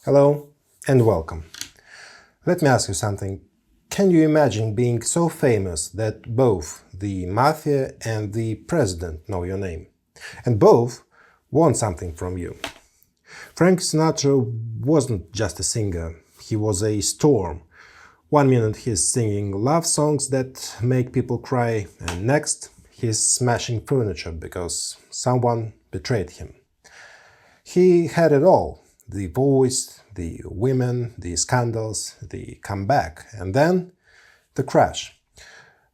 Hello and welcome. Let me ask you something. Can you imagine being so famous that both the mafia and the president know your name? And both want something from you. Frank Sinatra wasn't just a singer, he was a storm. One minute he's singing love songs that make people cry, and next he's smashing furniture because someone betrayed him. He had it all: the voice, the women, the scandals, the comeback, and then the crash.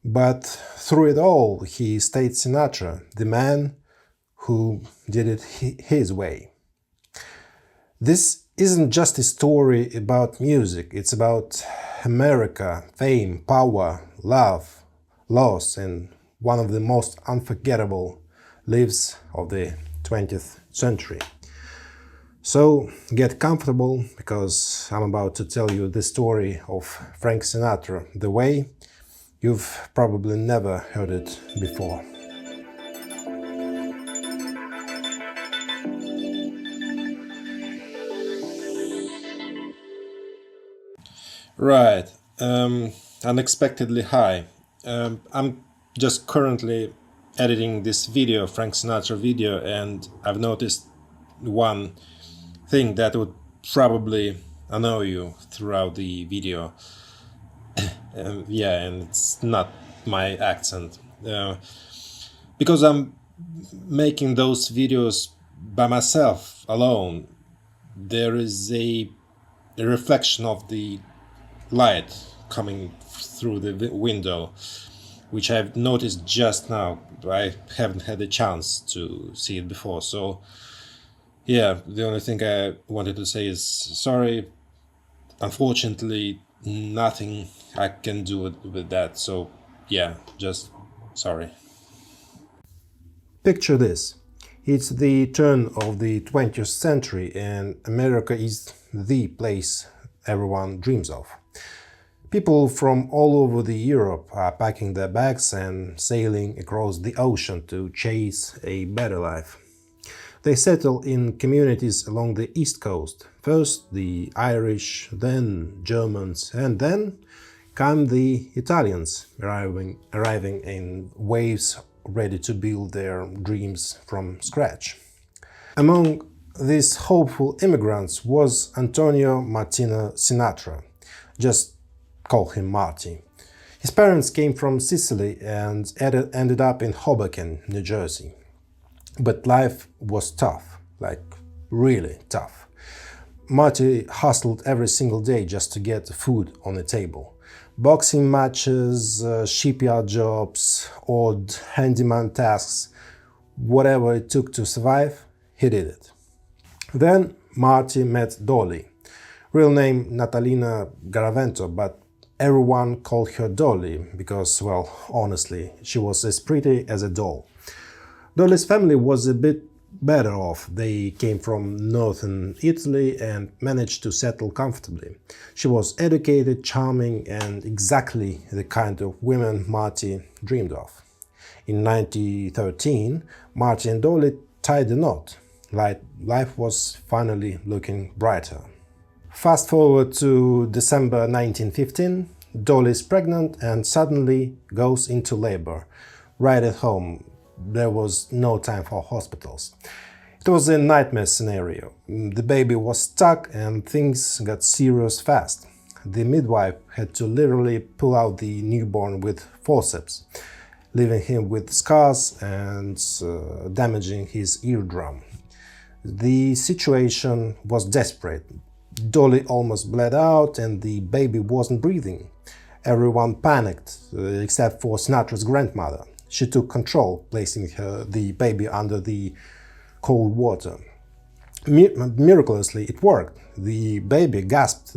But through it all, he stayed Sinatra, the man who did it his way. This isn't just a story about music, it's about America, fame, power, love, loss, and one of the most unforgettable lives of the 20th century. So get comfortable, because I'm about to tell you the story of Frank Sinatra the way you've probably never heard it before. Right, unexpectedly high. I'm just currently editing this video, Frank Sinatra video, and I've noticed one thing that would probably annoy you throughout the video. Yeah, and it's not my accent. Because I'm making those videos by myself, alone, there is a reflection of the light coming through the window, which I've noticed just now. I haven't had a chance to see it before, so yeah, the only thing I wanted to say is sorry. Unfortunately, nothing I can do with that, so yeah, just sorry. Picture this. It's the turn of the 20th century and America is the place everyone dreams of. People from all over the Europe are packing their bags and sailing across the ocean to chase a better life. They settle in communities along the East Coast. First the Irish, then Germans, and then come the Italians, arriving in waves, ready to build their dreams from scratch. Among these hopeful immigrants was Antonio Martino Sinatra. Just call him Marty. His parents came from Sicily and ended up in Hoboken, New Jersey. But life was tough, like really tough. Marty hustled every single day just to get food on the table. Boxing matches, shipyard jobs, odd handyman tasks, whatever it took to survive, he did it. Then Marty met Dolly. Real name Natalina Garavento, but everyone called her Dolly because, well, honestly, she was as pretty as a doll. Dolly's family was a bit better off. They came from northern Italy and managed to settle comfortably. She was educated, charming, and exactly the kind of woman Marty dreamed of. In 1913, Marty and Dolly tied the knot. Life was finally looking brighter. Fast forward to December 1915, Dolly is pregnant and suddenly goes into labor, right at home. There was no time for hospitals. It was a nightmare scenario. The baby was stuck and things got serious fast. The midwife had to literally pull out the newborn with forceps, leaving him with scars and damaging his eardrum. The situation was desperate. Dolly almost bled out and the baby wasn't breathing. Everyone panicked, except for Sinatra's grandmother. She took control, placing the baby under the cold water. Miraculously, it worked. The baby gasped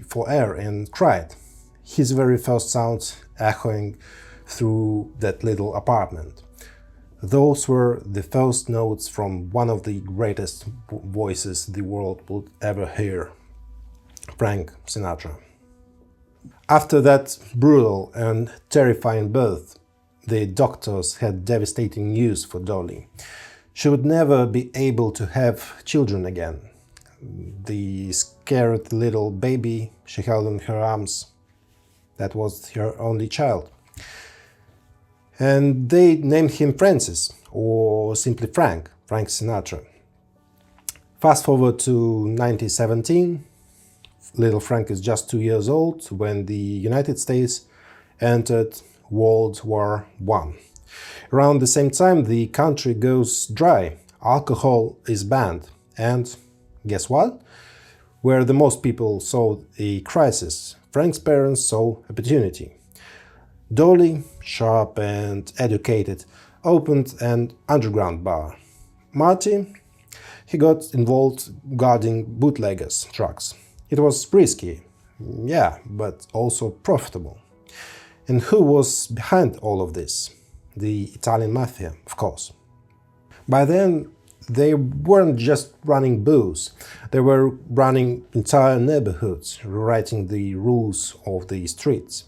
for air and cried, his very first sounds echoing through that little apartment. Those were the first notes from one of the greatest voices the world would ever hear, Frank Sinatra. After that brutal and terrifying birth, the doctors had devastating news for Dolly. She would never be able to have children again. the scared little baby she held in her arms. That was her only child. And they named him Francis, or simply Frank Sinatra. Fast forward to 1917, little Frank is just 2 years old when the United States entered World War I. Around the same time, the country goes dry, alcohol is banned, and guess what? Where the most people saw a crisis, Frank's parents saw opportunity. Dolly, sharp and educated, opened an underground bar. Marty, he got involved guarding bootleggers' trucks. It was risky, yeah, but also profitable. And who was behind all of this? The Italian mafia, of course. By then, they weren't just running booze, they were running entire neighborhoods, rewriting the rules of the streets.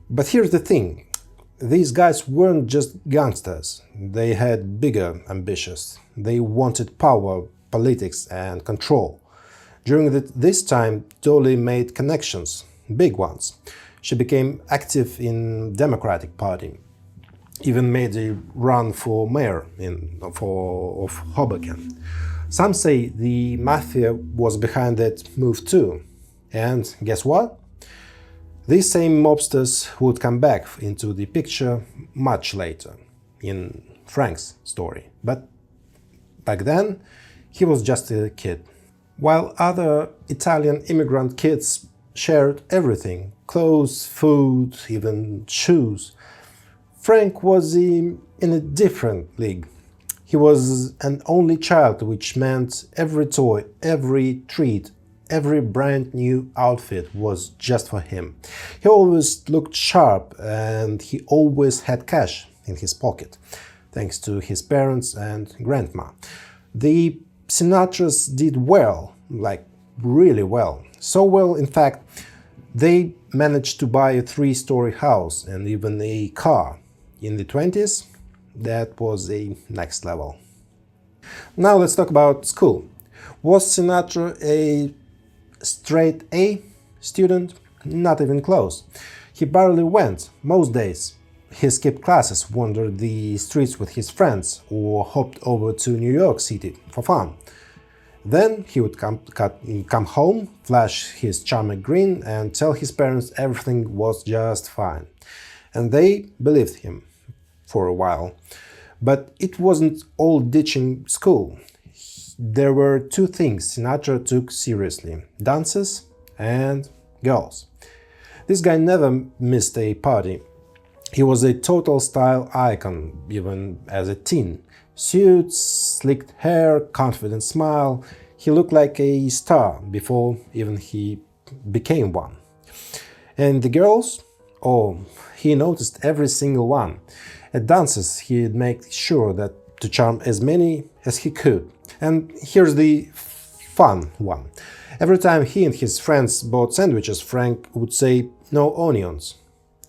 But here's the thing, these guys weren't just gangsters, they had bigger ambitions. They wanted power, politics and control. During this time, Dolly made connections, big ones. She became active in Democratic Party, even made a run for mayor of Hoboken. Some say the mafia was behind that move too. And guess what? These same mobsters would come back into the picture much later, in Frank's story. But back then, he was just a kid. While other Italian immigrant kids shared everything, clothes, food, even shoes, Frank was in a different league. He was an only child, which meant every toy, every treat, every brand new outfit was just for him. He always looked sharp and he always had cash in his pocket, thanks to his parents and grandma. The Sinatras did well, like really well. So well, in fact, they managed to buy a 3-story house and even a car. In the 20s, that was a next level. Now let's talk about school. Was Sinatra a straight A student? Not even close. He barely went, most days. He skipped classes, wandered the streets with his friends, or hopped over to New York City for fun. Then he would come home, flash his charming grin, and tell his parents everything was just fine. And they believed him for a while. But it wasn't all ditching school. There were 2 things Sinatra took seriously: dances and girls. This guy never missed a party. He was a total style icon, even as a teen. Suits, slicked hair, confident smile. He looked like a star before even he became one. And the girls? Oh, he noticed every single one. At dances, he'd make sure that to charm as many as he could. And here's the fun one. Every time he and his friends bought sandwiches, Frank would say, "No onions."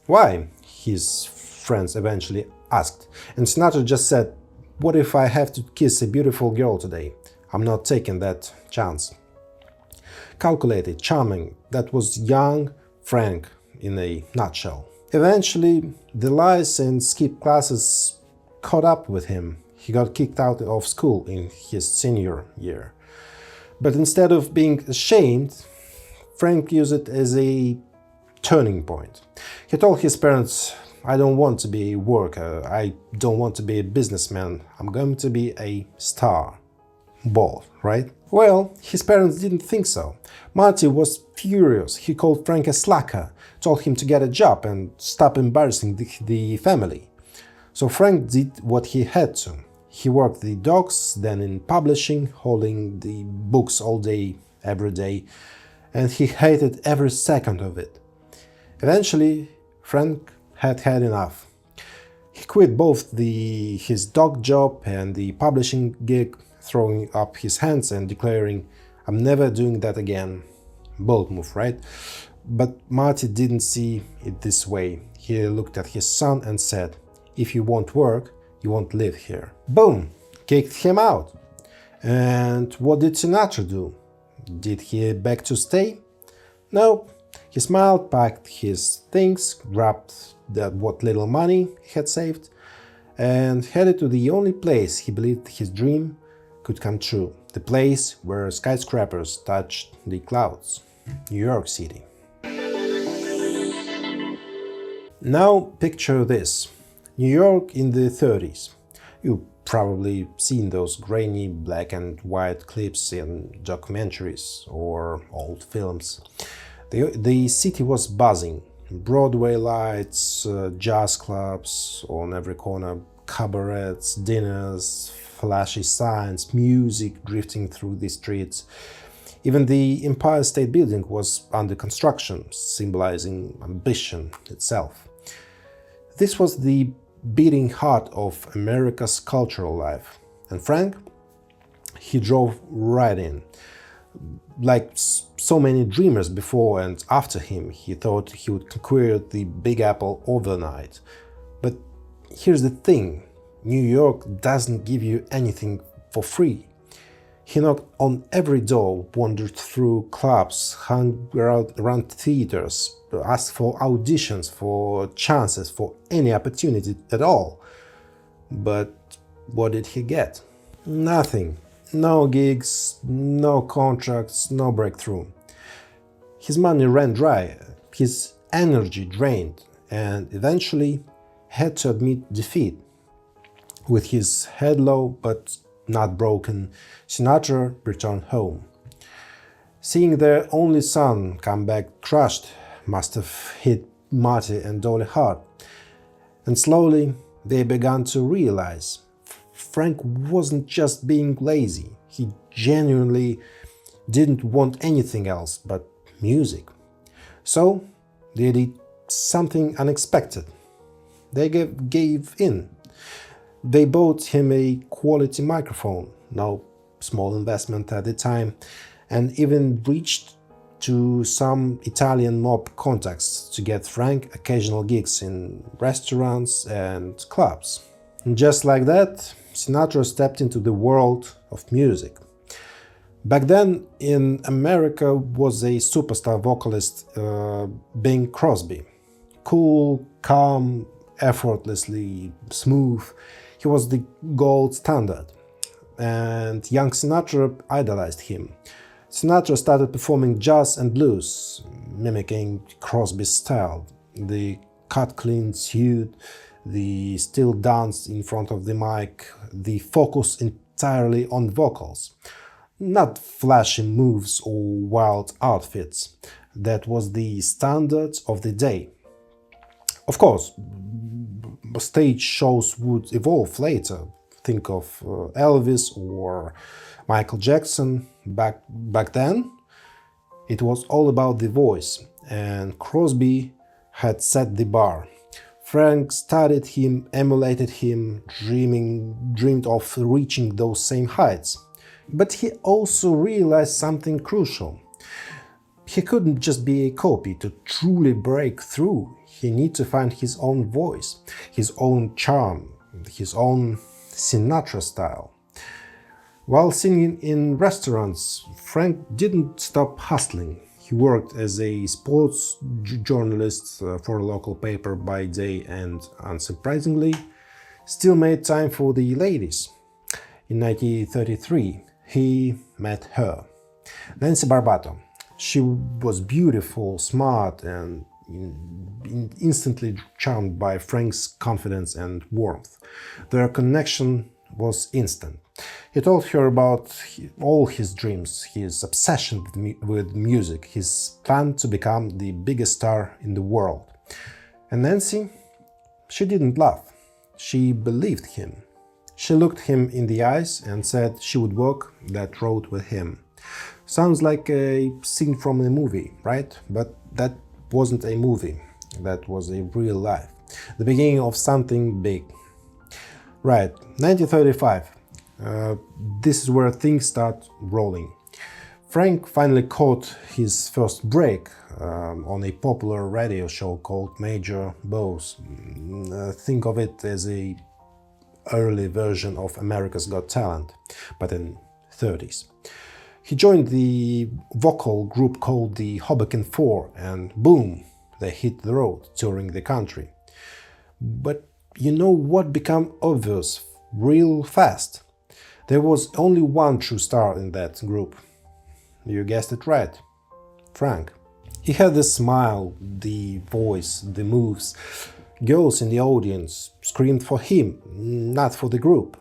"Why?" his friends eventually asked. And Sinatra just said, "What if I have to kiss a beautiful girl today? I'm not taking that chance." Calculated, charming, that was young Frank in a nutshell. Eventually, the lies and skip classes caught up with him. He got kicked out of school in his senior year. But instead of being ashamed, Frank used it as a turning point. He told his parents, "I don't want to be a worker, I don't want to be a businessman, I'm going to be a star." Bold, right? Well, his parents didn't think so. Marty was furious. He called Frank a slacker, told him to get a job and stop embarrassing the family. So Frank did what he had to. He worked the docks, then in publishing, holding the books all day, every day, and he hated every second of it. Eventually, Frank had had enough. He quit both his dock job and the publishing gig, throwing up his hands and declaring, "I'm never doing that again." Bold move, right? But Marty didn't see it this way. He looked at his son and said, "If you won't work, you won't live here." Boom! Kicked him out. And what did Sinatra do? Did he beg to stay? No. He smiled, packed his things, grabbed what little money he had saved, and headed to the only place he believed his dream could come true, the place where skyscrapers touched the clouds, New York City. Now picture this, New York in the 30s. You've probably seen those grainy black and white clips in documentaries or old films. The city was buzzing. Broadway lights, jazz clubs on every corner, cabarets, dinners, flashy signs, music drifting through the streets. Even the Empire State Building was under construction, symbolizing ambition itself. This was the beating heart of America's cultural life. And Frank? He drove right in. Like so many dreamers before and after him, he thought he would conquer the Big Apple overnight. But here's the thing, New York doesn't give you anything for free. He knocked on every door, wandered through clubs, hung around theaters, asked for auditions, for chances, for any opportunity at all. But what did he get? Nothing. No gigs, no contracts, no breakthrough. His money ran dry, his energy drained, and eventually had to admit defeat. With his head low but not broken, Sinatra returned home. Seeing their only son come back crushed must have hit Marty and Dolly hard. And slowly they began to realize Frank wasn't just being lazy, he genuinely didn't want anything else but music. So they did something unexpected. They gave in. They bought him a quality microphone, no small investment at the time, and even reached to some Italian mob contacts to get Frank occasional gigs in restaurants and clubs. And just like that, Sinatra stepped into the world of music. Back then in America was a superstar vocalist, Bing Crosby. Cool, calm, effortlessly smooth. He was the gold standard, and young Sinatra idolized him. Sinatra started performing jazz and blues, mimicking Crosby's style. The cut-clean suit, the still dance in front of the mic, the focus entirely on vocals. Not flashy moves or wild outfits. That was the standard of the day. Of course, stage shows would evolve later. Think of Elvis or Michael Jackson. Back then, it was all about the voice, and Crosby had set the bar. Frank studied him, emulated him, dreamed of reaching those same heights. But he also realized something crucial. He couldn't just be a copy. To truly break through, he needed to find his own voice, his own charm, his own Sinatra style. While singing in restaurants, Frank didn't stop hustling. He worked as a sports journalist for a local paper by day and, unsurprisingly, still made time for the ladies. In 1933, he met her, Nancy Barbato. She was beautiful, smart, and instantly charmed by Frank's confidence and warmth. Their connection was instant. He told her about all his dreams, his obsession with music, his plan to become the biggest star in the world. And Nancy, she didn't laugh. She believed him. She looked him in the eyes and said she would walk that road with him. Sounds like a scene from a movie, right? But that wasn't a movie. That was a real life. The beginning of something big. Right, 1935. This is where things start rolling. Frank finally caught his first break on a popular radio show called Major Bowes. Think of it as a early version of America's Got Talent, but in 30s. He joined the vocal group called the Hoboken Four, and boom, they hit the road, touring the country. But you know what became obvious real fast? There was only one true star in that group. You guessed it right. Frank. He had the smile, the voice, the moves. Girls in the audience screamed for him, not for the group.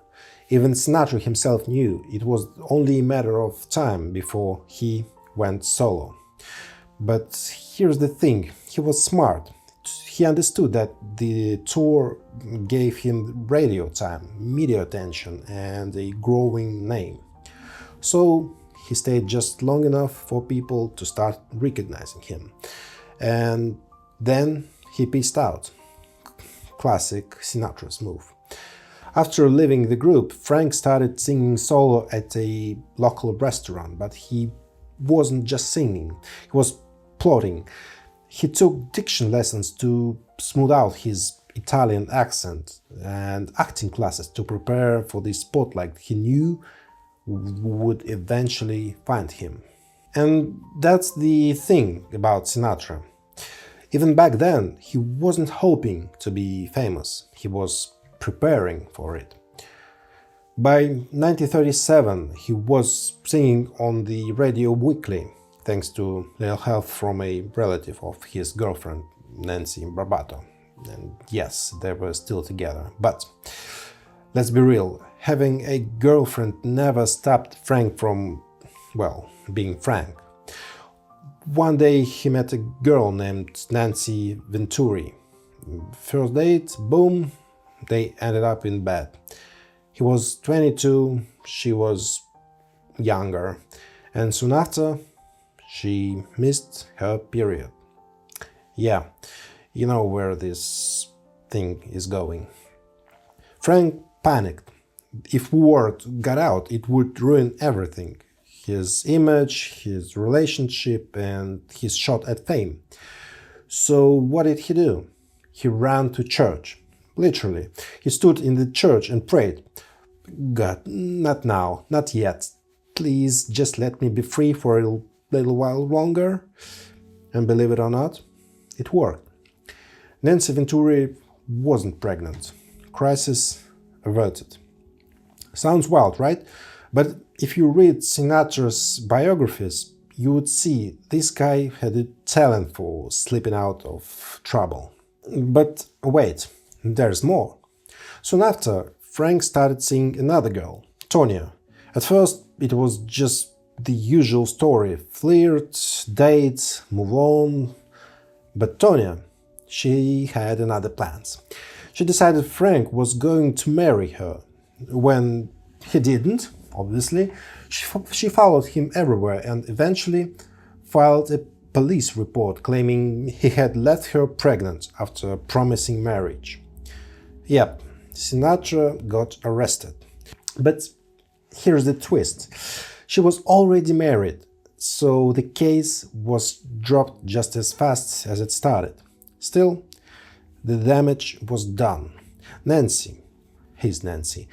Even Sinatra himself knew it was only a matter of time before he went solo. But here's the thing, he was smart. He understood that the tour gave him radio time, media attention, and a growing name. So he stayed just long enough for people to start recognizing him. And then he peaced out. Classic Sinatra's move. After leaving the group, Frank started singing solo at a local restaurant, but he wasn't just singing, he was plotting. He took diction lessons to smooth out his Italian accent and acting classes to prepare for the spotlight he knew would eventually find him. And that's the thing about Sinatra. Even back then, he wasn't hoping to be famous, he was preparing for it. By 1937, he was singing on the radio weekly, thanks to little help from a relative of his girlfriend, Nancy Barbato. And yes, they were still together. But let's be real, having a girlfriend never stopped Frank from, well, being Frank. One day he met a girl named Nancy Venturi. First date, boom, they ended up in bed. He was 22, she was younger, and soon after, she missed her period. Yeah, you know where this thing is going. Frank panicked. If word got out, it would ruin everything. His image, his relationship, and his shot at fame. So what did he do? He ran to church. Literally. He stood in the church and prayed. God, not now, not yet. Please just let me be free for a little while longer. And believe it or not, it worked. Nancy Venturi wasn't pregnant. Crisis averted. Sounds wild, right? But if you read Sinatra's biographies, you would see this guy had a talent for slipping out of trouble. But wait, there's more. Soon after, Frank started seeing another girl, Tonya. At first, it was just the usual story, flirt, date, move on. But Tonya, she had another plans. She decided Frank was going to marry her. When he didn't, obviously, she followed him everywhere and eventually filed a police report claiming he had left her pregnant after promising marriage. Yep, Sinatra got arrested. But here's the twist. She was already married, so the case was dropped just as fast as it started. Still, the damage was done. Nancy, his Nancy,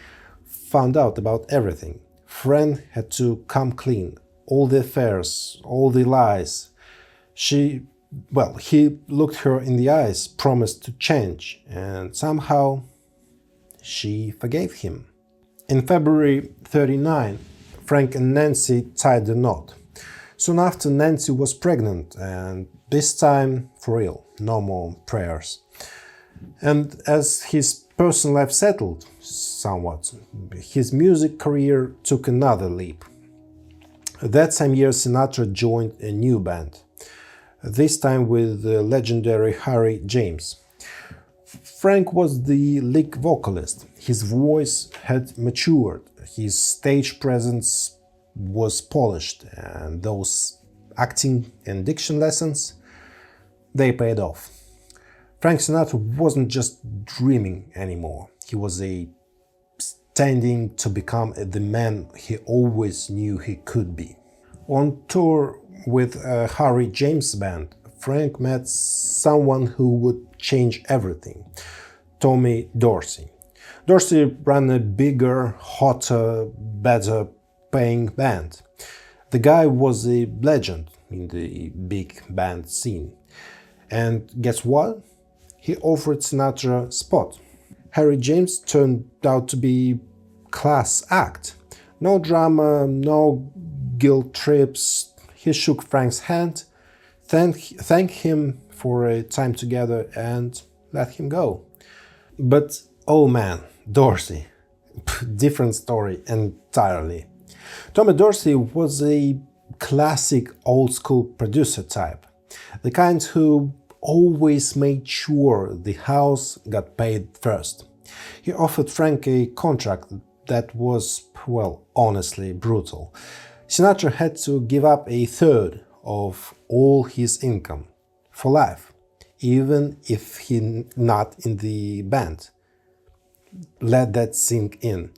found out about everything. Frank had to come clean. All the affairs, all the lies. He looked her in the eyes, promised to change, and somehow she forgave him. In February 1939, Frank and Nancy tied the knot. Soon after, Nancy was pregnant, and this time, for real, no more prayers. And as his personal life settled somewhat, his music career took another leap. That same year, Sinatra joined a new band, this time with the legendary Harry James. Frank was the lead vocalist. His voice had matured, his stage presence was polished, and those acting and diction lessons, they paid off. Frank Sinatra wasn't just dreaming anymore. He was standing to become the man he always knew he could be. On tour with a Harry James band, Frank met someone who would change everything. Tommy Dorsey. Dorsey ran a bigger, hotter, better paying band. The guy was a legend in the big band scene. And guess what? He offered Sinatra a spot. Harry James turned out to be class act. No drama, no guilt trips. He shook Frank's hand, thanked him for a time together and let him go. But oh man, Dorsey. Different story entirely. Tommy Dorsey was a classic old-school producer type. The kind who always made sure the house got paid first. He offered Frank a contract that was, well, honestly brutal. Sinatra had to give up a third of all his income for life, even if he not in the band. Let that sink in.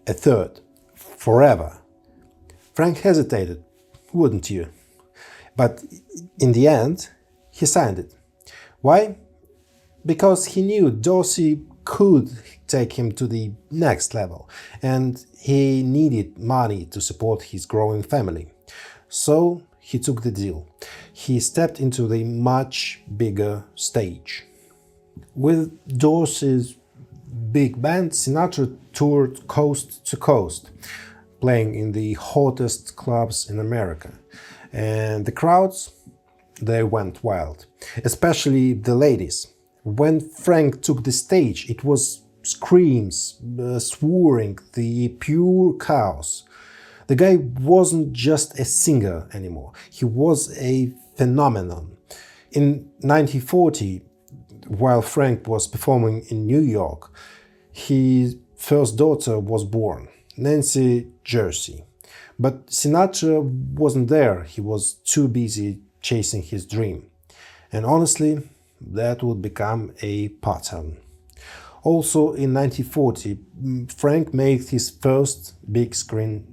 A third. Forever. Frank hesitated, wouldn't you? But in the end, he signed it. Why? Because he knew Dorsey could take him to the next level, and he needed money to support his growing family. So he took the deal. He stepped into the much bigger stage. With Dorsey's big band, Sinatra toured coast to coast, playing in the hottest clubs in America. And the crowds, they went wild, especially the ladies. When Frank took the stage, it was screams, swearing, the pure chaos. The guy wasn't just a singer anymore, he was a phenomenon. In 1940, while Frank was performing in New York, his first daughter was born, Nancy Jersey. But Sinatra wasn't there, he was too busy chasing his dream. And honestly, that would become a pattern. Also in 1940, Frank made his first big screen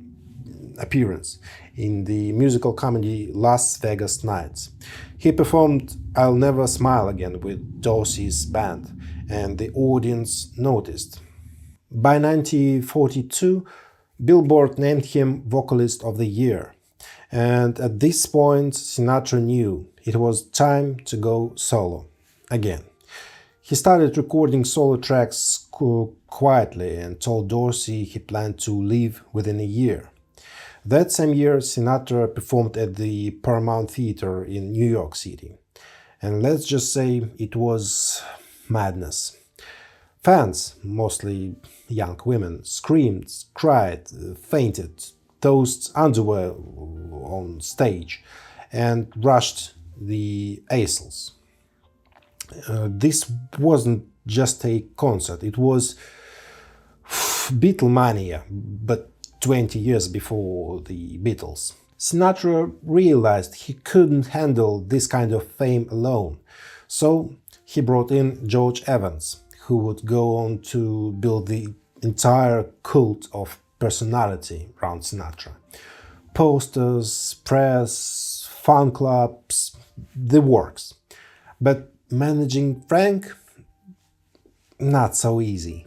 appearance in the musical comedy Las Vegas Nights. He performed I'll Never Smile Again with Dorsey's band, and the audience noticed. By 1942, Billboard named him Vocalist of the Year. And at this point, Sinatra knew it was time to go solo again. He started recording solo tracks quietly and told Dorsey he planned to leave within a year. That same year, Sinatra performed at the Paramount Theater in New York City. And let's just say it was madness. Fans, mostly young women, screamed, cried, fainted, tossed underwear on stage, and rushed the aisles. This wasn't just a concert, it was Beatlemania, but 20 years before the Beatles. Sinatra realized he couldn't handle this kind of fame alone, so he brought in George Evans, who would go on to build the entire cult of personality around Sinatra. Posters, press, fan clubs, the works. But managing Frank? Not so easy.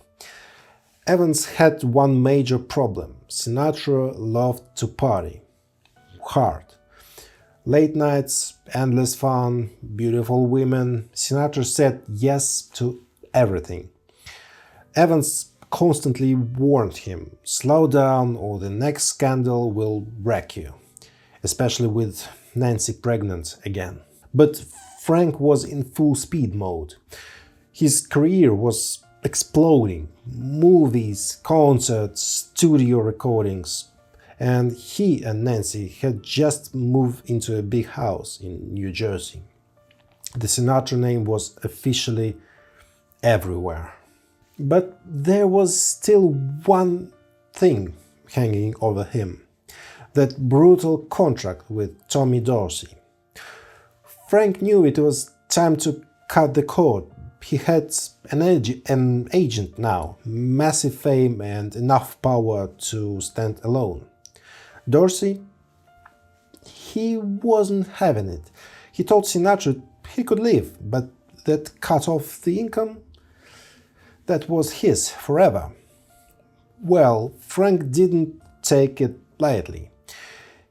Evans had one major problem. Sinatra loved to party. Hard. Late nights, endless fun, beautiful women. Sinatra said yes to everything. Evans constantly warned him, slow down or the next scandal will wreck you. Especially with Nancy pregnant again. But Frank was in full speed mode. His career was exploding. Movies, concerts, studio recordings. And he and Nancy had just moved into a big house in New Jersey. The Sinatra name was officially everywhere. But there was still one thing hanging over him. That brutal contract with Tommy Dorsey. Frank knew it was time to cut the cord. He had an agent now, massive fame and enough power to stand alone. Dorsey? He wasn't having it. He told Sinatra he could leave, but that cut off the income? That was his forever. Well, Frank didn't take it lightly.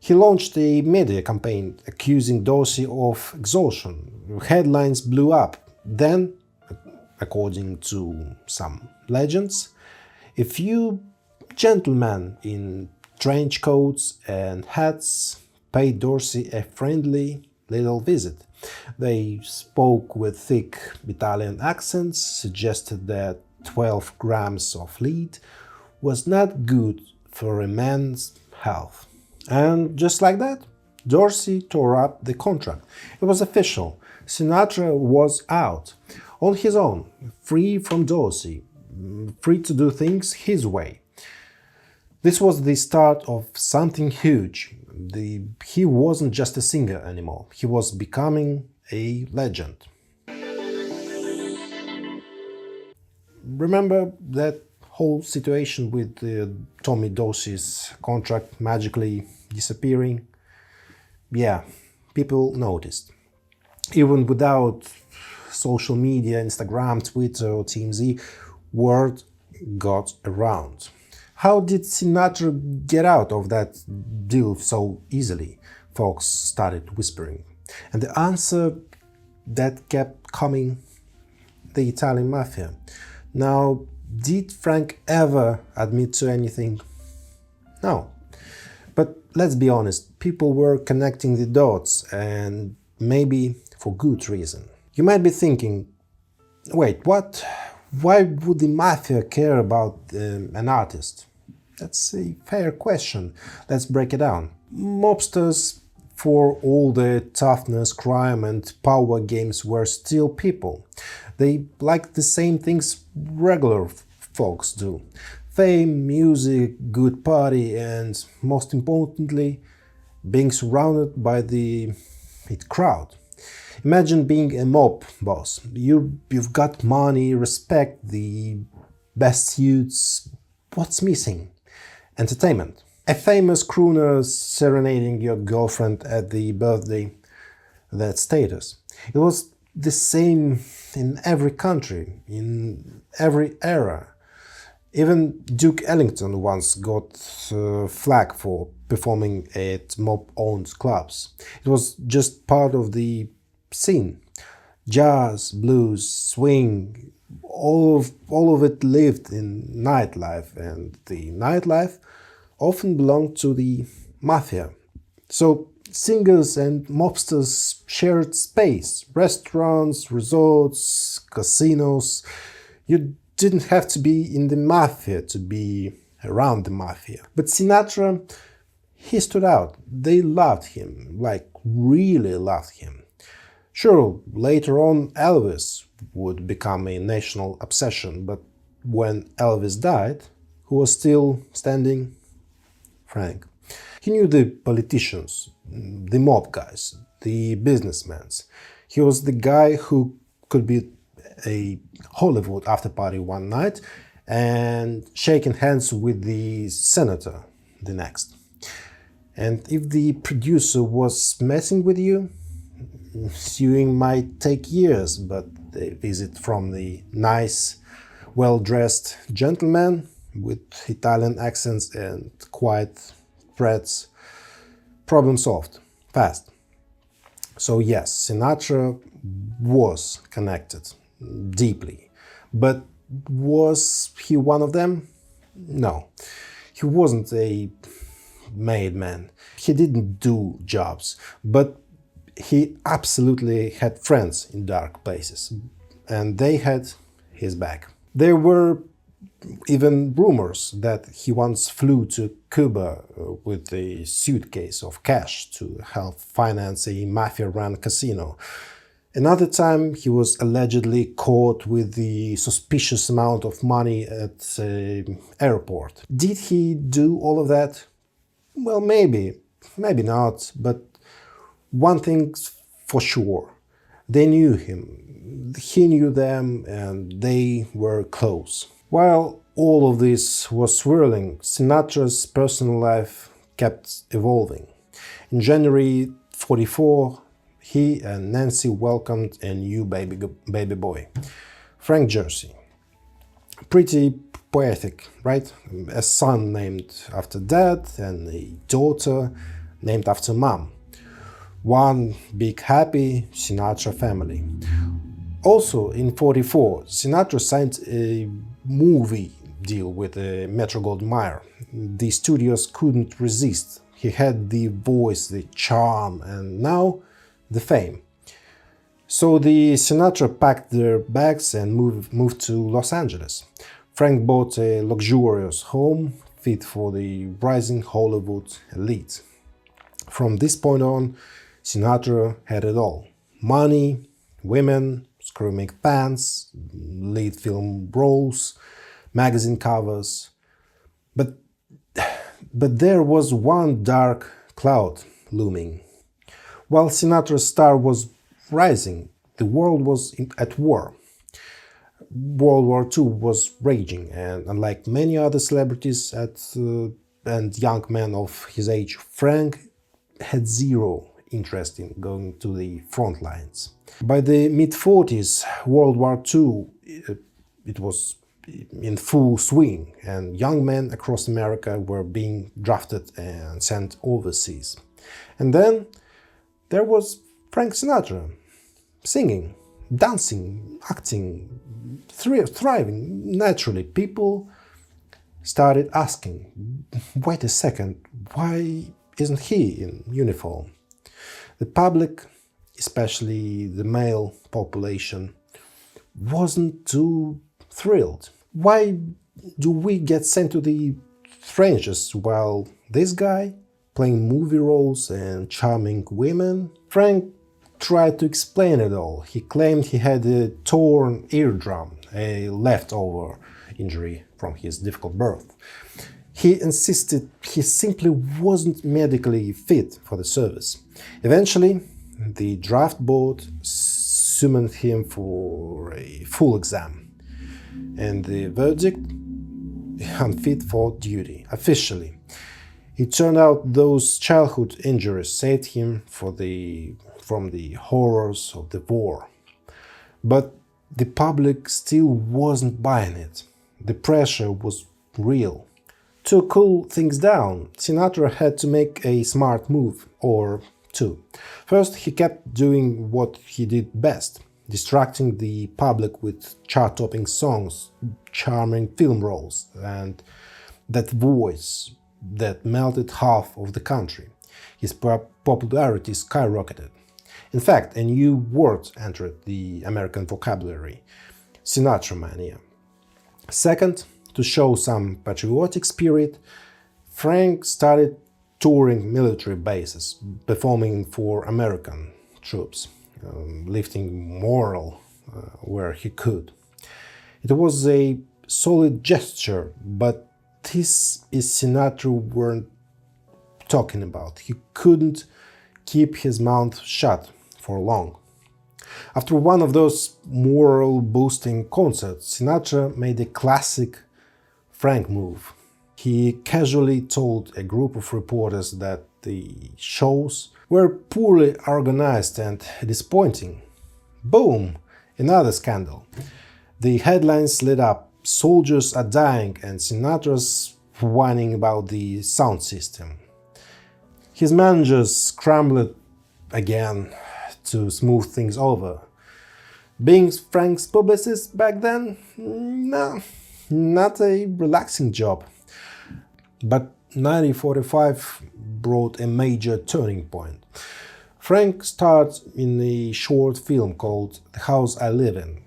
He launched a media campaign accusing Dorsey of extortion. Headlines blew up. Then, according to some legends, a few gentlemen in trench coats and hats paid Dorsey a friendly little visit. They spoke with thick Italian accents, suggested that 12 grams of lead was not good for a man's health. And just like that, Dorsey tore up the contract. It was official. Sinatra was out, on his own, free from Dorsey, free to do things his way. This was the start of something huge. He wasn't just a singer anymore. He was becoming a legend. Remember that whole situation with Tommy Dorsey's contract magically disappearing? Yeah, people noticed. Even without social media, Instagram, Twitter or TMZ, word got around. How did Sinatra get out of that deal so easily? Folks started whispering. And the answer that kept coming: the Italian mafia. Now, did Frank ever admit to anything? No. But let's be honest, people were connecting the dots, and maybe for good reason. You might be thinking, wait, what? Why would the mafia care about an artist? That's a fair question. Let's break it down. Mobsters, for all their toughness, crime and power games, were still people. They liked the same things regular folks do. Fame, music, good party, and most importantly, being surrounded by the crowd. Imagine being a mob boss. You've got money, respect, the best suits. What's missing? Entertainment. A famous crooner serenading your girlfriend at the birthday. That status. It was the same in every country, in every era. Even Duke Ellington once got flack for performing at mob-owned clubs. It was just part of the scene. Jazz, blues, swing, all of it lived in nightlife, and the nightlife often belonged to the mafia. So singers and mobsters shared space, restaurants, resorts, casinos. You didn't have to be in the mafia to be around the mafia. But Sinatra, he stood out. They loved him, like really loved him. Sure, later on Elvis would become a national obsession, but when Elvis died, who was still standing? Frank. He knew the politicians, the mob guys, the businessmen. He was the guy who could be a Hollywood after party one night and shaking hands with the senator the next. And if the producer was messing with you, suing might take years, but a visit from the nice, well-dressed gentleman with Italian accents and quiet threats, problem solved, fast. So yes, Sinatra was connected deeply, but was he one of them? No, he wasn't a made man. He didn't do jobs, but he absolutely had friends in dark places, and they had his back. There were even rumors that he once flew to Cuba with a suitcase of cash to help finance a mafia-run casino. Another time he was allegedly caught with the suspicious amount of money at an airport. Did he do all of that? Well, maybe not, but one thing's for sure. They knew him, he knew them, and they were close. While all of this was swirling, Sinatra's personal life kept evolving. In January 1944, he and Nancy welcomed a new baby boy, Frank Jersey. Pretty poetic, right? A son named after dad and a daughter named after mom. One big happy Sinatra family. Also in '44, Sinatra signed a movie deal with Metro-Goldwyn-Mayer. The studios couldn't resist. He had the voice, the charm, and now the fame. So the Sinatra packed their bags and moved to Los Angeles. Frank bought a luxurious home fit for the rising Hollywood elite. From this point on, Sinatra had it all. Money, women, screaming fans, lead film roles, magazine covers. But there was one dark cloud looming. While Sinatra's star was rising, the world was at war. World War II was raging, and unlike many other celebrities and young men of his age, Frank had zero interest in going to the front lines. By the mid-40s, World War II, it was in full swing, and young men across America were being drafted and sent overseas. And then there was Frank Sinatra, singing, dancing, acting, thriving naturally. People started asking, wait a second, why isn't he in uniform? The public, especially the male population, wasn't too thrilled. Why do we get sent to the trenches while this guy, playing movie roles and charming women? Frank tried to explain it all. He claimed he had a torn eardrum, a leftover injury from his difficult birth. He insisted he simply wasn't medically fit for the service. Eventually, the draft board summoned him for a full exam. And the verdict? Unfit for duty, officially. It turned out those childhood injuries saved him from the horrors of the war. But the public still wasn't buying it. The pressure was real. To cool things down, Sinatra had to make a smart move, or two. First, he kept doing what he did best, distracting the public with chart-topping songs, charming film roles, and that voice that melted half of the country. His popularity skyrocketed. In fact, a new word entered the American vocabulary: Sinatra-mania. Second, to show some patriotic spirit, Frank started touring military bases, performing for American troops, lifting morale where he could. It was a solid gesture, but this is Sinatra weren't talking about. He couldn't keep his mouth shut for long. After one of those morale-boosting concerts, Sinatra made a classic Frank move. He casually told a group of reporters that the shows were poorly organized and disappointing. Boom! Another scandal. The headlines lit up. Soldiers are dying, and Sinatra's whining about the sound system. His managers scrambled again to smooth things over. Being Frank's publicist back then? No, not a relaxing job. But 1945 brought a major turning point. Frank starred in a short film called The House I Live In,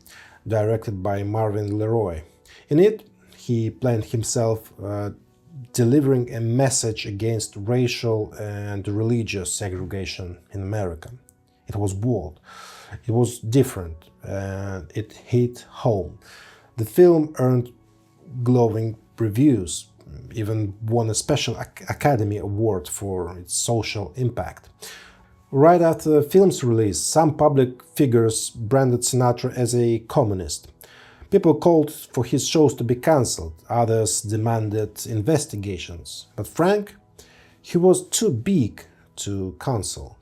directed by Marvin Leroy. In it, he played himself delivering a message against racial and religious segregation in America. It was bold, it was different, and it hit home. The film earned glowing reviews, even won a special Academy Award for its social impact. Right after the film's release, some public figures branded Sinatra as a communist. People called for his shows to be cancelled, others demanded investigations. But Frank, he was too big to cancel.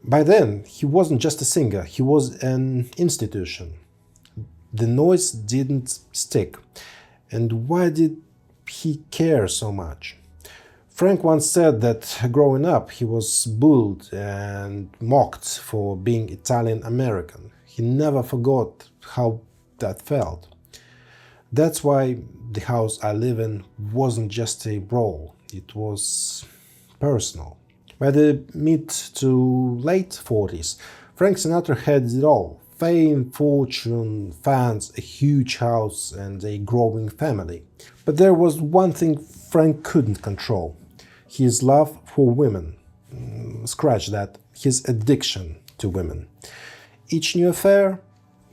By then, he wasn't just a singer, he was an institution. The noise didn't stick. And why did he care so much? Frank once said that growing up he was bullied and mocked for being Italian American. He never forgot how that felt. That's why the house I live in wasn't just a brawl, it was personal. By the mid to late 40s, Frank Sinatra had it all: fame, fortune, fans, a huge house, and a growing family. But there was one thing Frank couldn't control: his love for women. Scratch that, his addiction to women. Each new affair,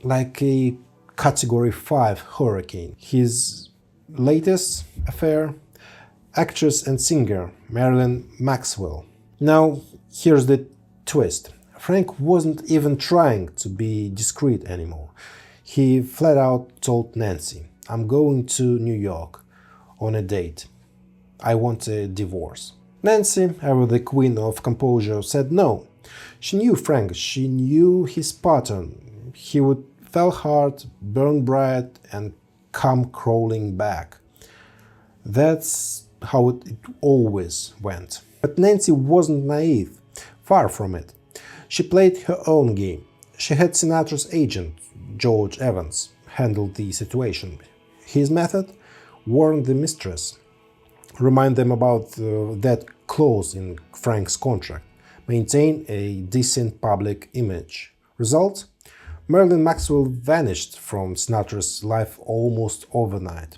like a Category 5 hurricane. His latest affair, actress and singer Marilyn Maxwell. Now, here's the twist. Frank wasn't even trying to be discreet anymore. He flat out told Nancy, "I'm going to New York on a date. I want a divorce." Nancy, ever the queen of composure, said no. She knew Frank, she knew his pattern. He would fell hard, burn bright, and come crawling back. That's how it always went. But Nancy wasn't naive, far from it. She played her own game. She had Sinatra's agent, George Evans, handle the situation. His method? Warn the mistress. Remind them about that clause in Frank's contract. Maintain a decent public image. Result? Marilyn Maxwell vanished from Sinatra's life almost overnight.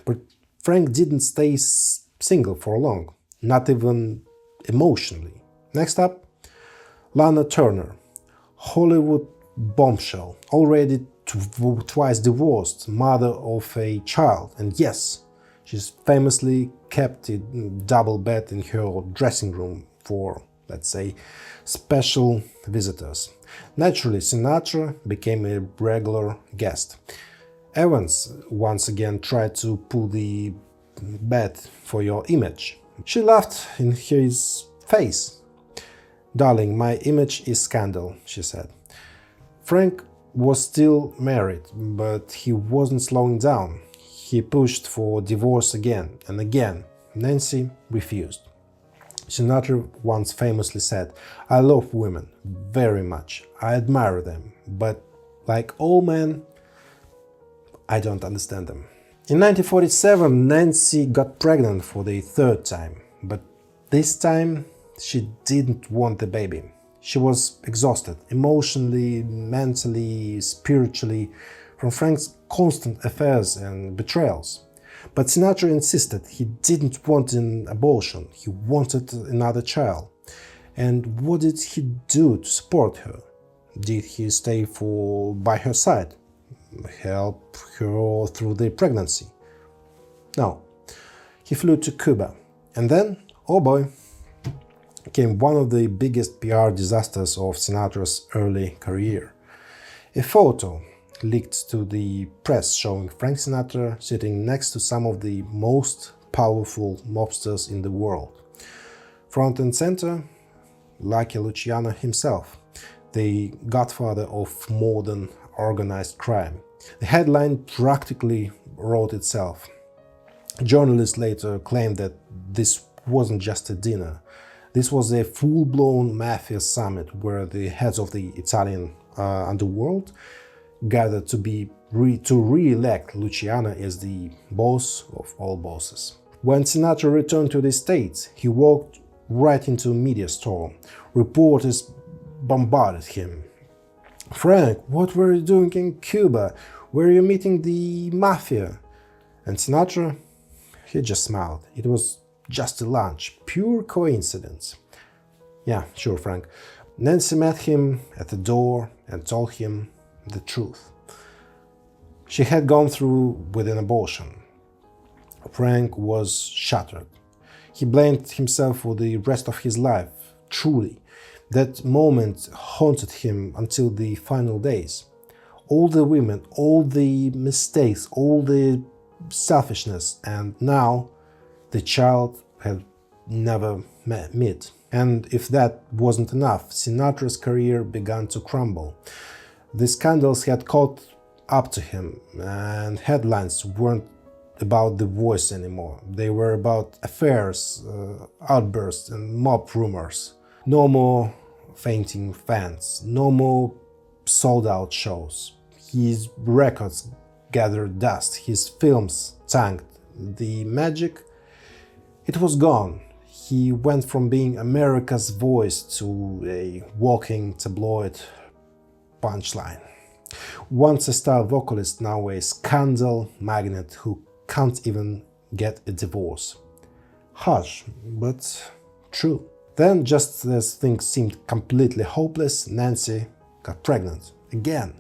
But Frank didn't stay single for long, not even emotionally. Next up, Lana Turner, Hollywood bombshell, already twice divorced, mother of a child, and yes, she's famously kept a double bed in her dressing room for, let's say, special visitors. Naturally, Sinatra became a regular guest. Evans once again tried to pull the bed for your image. She laughed in his face. "Darling, my image is scandal," she said. Frank was still married, but he wasn't slowing down. He pushed for divorce again and again. Nancy refused. Sinatra once famously said, "I love women very much. I admire them, but like all men, I don't understand them." In 1947, Nancy got pregnant for the third time, but this time she didn't want the baby. She was exhausted, emotionally, mentally, spiritually, from Frank's constant affairs and betrayals. But Sinatra insisted he didn't want an abortion, he wanted another child. And what did he do to support her? Did he stay by her side? Help her through the pregnancy? No. He flew to Cuba. And then, oh boy, came one of the biggest PR disasters of Sinatra's early career. A photo leaked to the press showing Frank Sinatra sitting next to some of the most powerful mobsters in the world. Front and center, Lucky Luciano himself, the godfather of modern organized crime. The headline practically wrote itself. Journalists later claimed that this wasn't just a dinner. This was a full-blown mafia summit where the heads of the Italian underworld gathered to re-elect Luciano as the boss of all bosses. When Sinatra returned to the States, he walked right into a media storm. Reporters bombarded him. "Frank, what were you doing in Cuba? Were you meeting the mafia?" And Sinatra, he just smiled. It was just a lunch, pure coincidence. Yeah, sure, Frank. Nancy met him at the door and told him the truth. She had gone through with an abortion. Frank was shattered. He blamed himself for the rest of his life. Truly, that moment haunted him until the final days. All the women, all the mistakes, all the selfishness, and now the child had never met. And if that wasn't enough, Sinatra's career began to crumble. The scandals had caught up to him, and headlines weren't about The Voice anymore. They were about affairs, outbursts and mob rumors. No more fainting fans, no more sold-out shows. His records gathered dust, his films tanked. The magic, it was gone. He went from being America's voice to a walking tabloid punchline. Once a star vocalist, now a scandal magnate who can't even get a divorce. Harsh, but true. Then, just as things seemed completely hopeless, Nancy got pregnant again.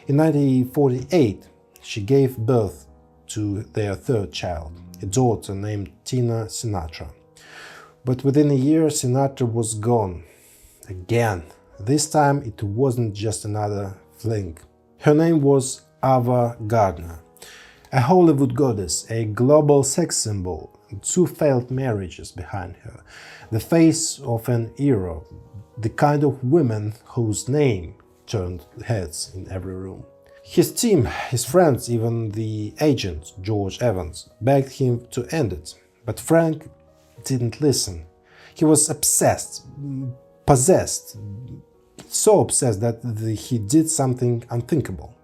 In 1948, she gave birth to their third child, a daughter named Tina Sinatra. But within a year, Sinatra was gone. Again. This time it wasn't just another fling. Her name was Ava Gardner, a Hollywood goddess, a global sex symbol, 2 failed marriages behind her, the face of an era, the kind of woman whose name turned heads in every room. His team, his friends, even the agent, George Evans, begged him to end it, but Frank didn't listen. He was obsessed, possessed, so obsessed that he did something unthinkable.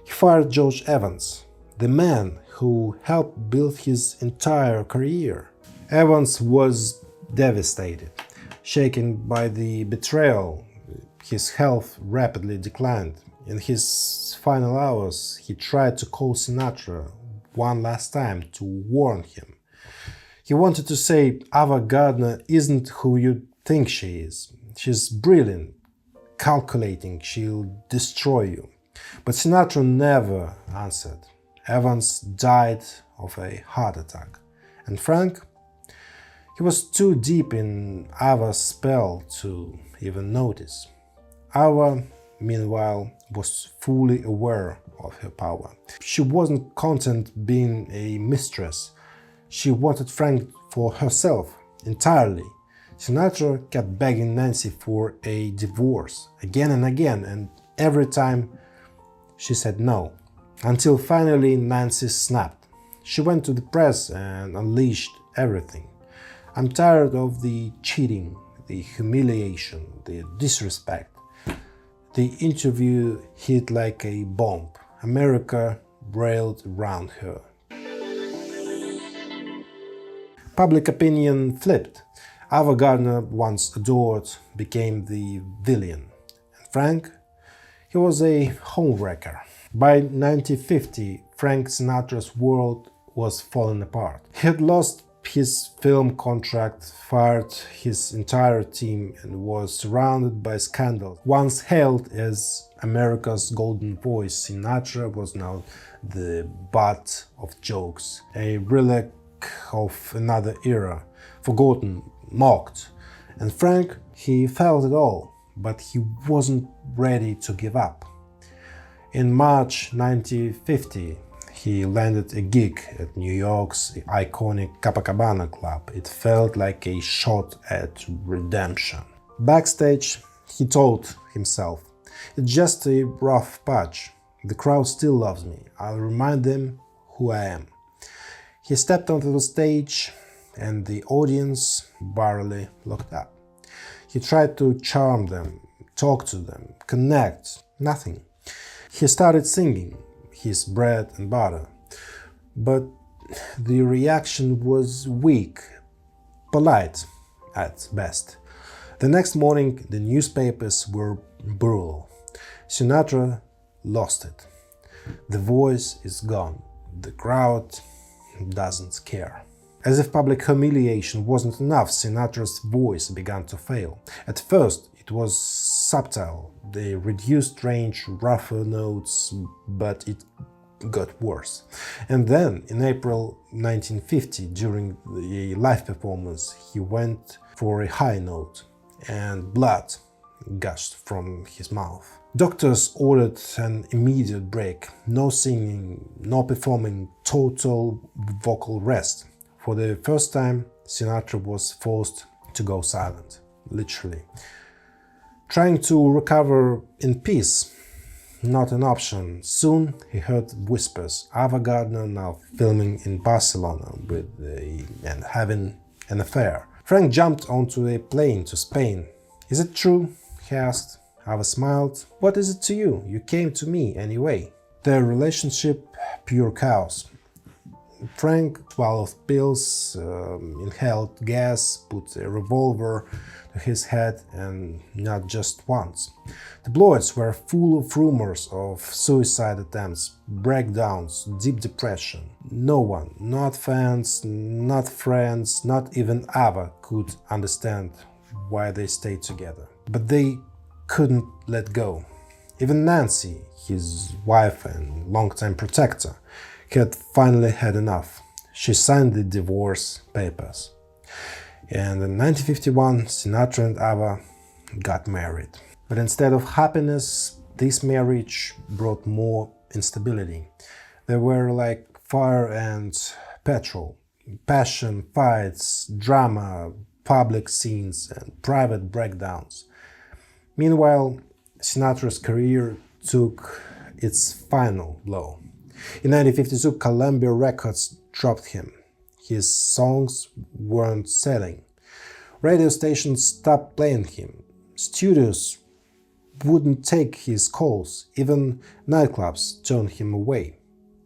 He fired George Evans, the man who helped build his entire career. Evans was devastated. Shaken by the betrayal, his health rapidly declined. In his final hours, he tried to call Sinatra one last time to warn him. He wanted to say, Ava Gardner isn't who you think she is. She's brilliant, calculating, she'll destroy you. But Sinatra never answered. Evans died of a heart attack. And Frank? He was too deep in Ava's spell to even notice. Ava, meanwhile, was fully aware of her power. She wasn't content being a mistress. She wanted Frank for herself, entirely. Sinatra kept begging Nancy for a divorce, again and again, and every time she said no. Until finally Nancy snapped. She went to the press and unleashed everything. I'm tired of the cheating, the humiliation, the disrespect. The interview hit like a bomb. America railed around her. Public opinion flipped. Ava Gardner, once adored, became the villain. And Frank? He was a homewrecker. By 1950, Frank Sinatra's world was falling apart. He had lost his film contract, fired his entire team, and was surrounded by scandals. Once hailed as America's golden voice, Sinatra was now the butt of jokes, a relic of another era, forgotten, mocked. And Frank, he felt it all, but he wasn't ready to give up. In March 1950, he landed a gig at New York's iconic Copacabana Club. It felt like a shot at redemption. Backstage, he told himself, "It's just a rough patch. The crowd still loves me. I'll remind them who I am." He stepped onto the stage and the audience barely looked up. He tried to charm them, talk to them, connect. Nothing. He started singing his bread and butter, but the reaction was weak, polite at best. The next morning, the newspapers were brutal. Sinatra lost it. The voice is gone. The crowd doesn't care. As if public humiliation wasn't enough, Sinatra's voice began to fail. At first, it was subtle, the reduced range, rougher notes, but it got worse. And then, in April 1950, during a live performance, he went for a high note, and blood gushed from his mouth. Doctors ordered an immediate break, no singing, no performing, total vocal rest. For the first time, Sinatra was forced to go silent, literally. Trying to recover in peace, not an option. Soon he heard whispers. Ava Gardner now filming in Barcelona and having an affair. Frank jumped onto a plane to Spain. "Is it true?" he asked. Ava smiled. "What is it to you? You came to me anyway." Their relationship, pure chaos. Frank swallowed pills, inhaled gas, put a revolver to his head, and not just once. The blogs were full of rumors of suicide attempts, breakdowns, deep depression. No one, not fans, not friends, not even Ava, could understand why they stayed together. But they couldn't let go. Even Nancy, his wife and longtime protector, had finally had enough. She signed the divorce papers. And in 1951, Sinatra and Ava got married. But instead of happiness, this marriage brought more instability. They were like fire and petrol. Passion, fights, drama, public scenes, and private breakdowns. Meanwhile, Sinatra's career took its final blow. In 1952, Columbia Records dropped him. His songs weren't selling. Radio stations stopped playing him. Studios wouldn't take his calls. Even nightclubs turned him away.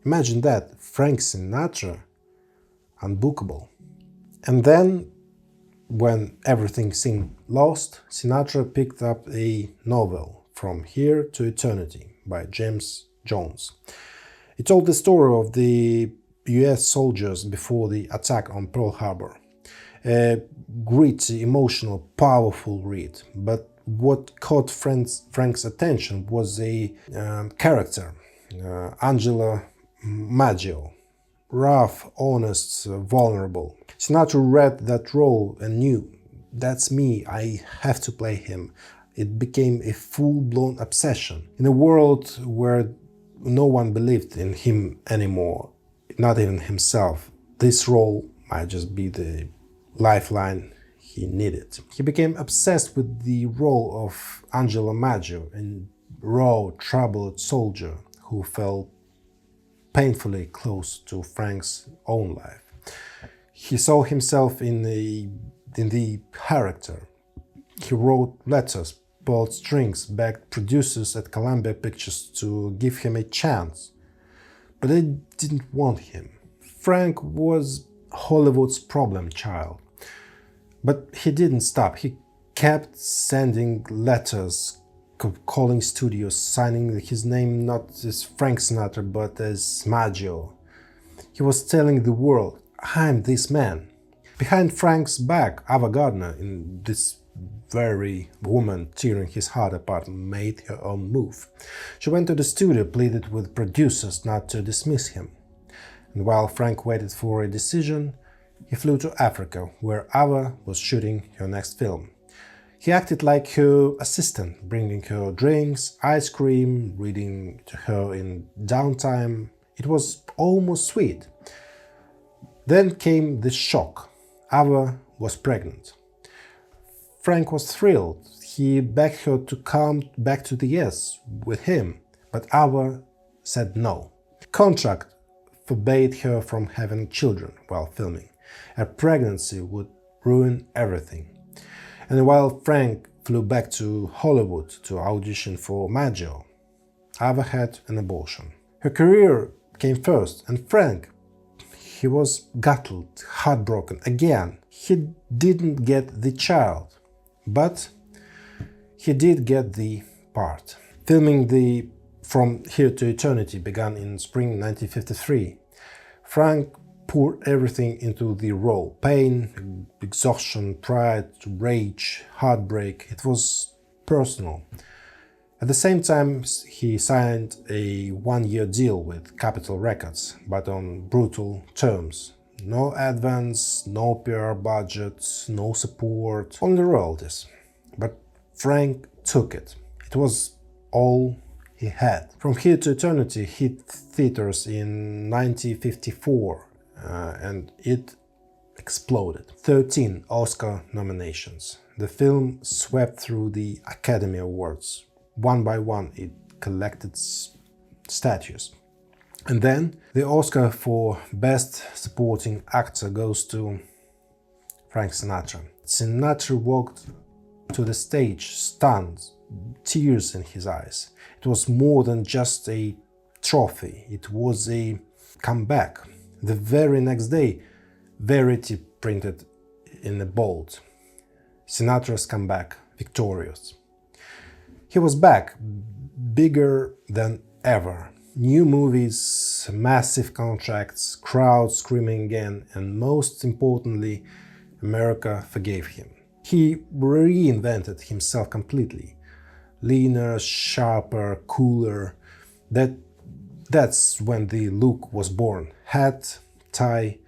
Imagine that, Frank Sinatra, unbookable. And then, when everything seemed lost, Sinatra picked up a novel, From Here to Eternity, by James Jones. It told the story of the US soldiers before the attack on Pearl Harbor. A gritty, emotional, powerful read. But what caught Frank's attention was a character, Angela Maggio. Rough, honest, vulnerable. Sinatra read that role and knew, that's me, I have to play him. It became a full-blown obsession. In a world where no one believed in him anymore, not even himself, this role might just be the lifeline he needed. He became obsessed with the role of Angela Maggio, a raw, troubled soldier who felt painfully close to Frank's own life. He saw himself in the character. He wrote letters, pulled strings, begged producers at Columbia Pictures to give him a chance. But they didn't want him. Frank was Hollywood's problem child. But he didn't stop. He kept sending letters, calling studios, signing his name not as Frank Sinatra but as Maggio. He was telling the world, I'm this man. Behind Frank's back, Ava Gardner, in this very woman tearing his heart apart, made her own move. She went to the studio, pleaded with producers not to dismiss him. And while Frank waited for a decision, he flew to Africa, where Ava was shooting her next film. He acted like her assistant, bringing her drinks, ice cream, reading to her in downtime. It was almost sweet. Then came the shock. Ava was pregnant. Frank was thrilled. He begged her to come back to the US with him, but Ava said no. Contract forbade her from having children while filming. A pregnancy would ruin everything. And while Frank flew back to Hollywood to audition for Maggio, Ava had an abortion. Her career came first, and Frank, he was gutted, heartbroken again. He didn't get the child. But he did get the part. Filming the From Here to Eternity began in spring 1953. Frank poured everything into the role. Pain, exhaustion, pride, rage, heartbreak. It was personal. At the same time, he signed a one-year deal with Capitol Records, but on brutal terms. No advance, no PR budget, no support, only royalties. But Frank took it. It was all he had. From Here to Eternity hit theaters in 1954 and it exploded. 13 Oscar nominations. The film swept through the Academy Awards. One by one, it collected statues. And then the Oscar for Best Supporting Actor goes to Frank Sinatra. Sinatra walked to the stage stunned, tears in his eyes. It was more than just a trophy, it was a comeback. The very next day, Verity printed in a bold, Sinatra's comeback, victorious. He was back, bigger than ever. New movies, massive contracts, crowds screaming again, and most importantly, America forgave him. He reinvented himself completely. Leaner, sharper, cooler. That's when the look was born. Hat, tie,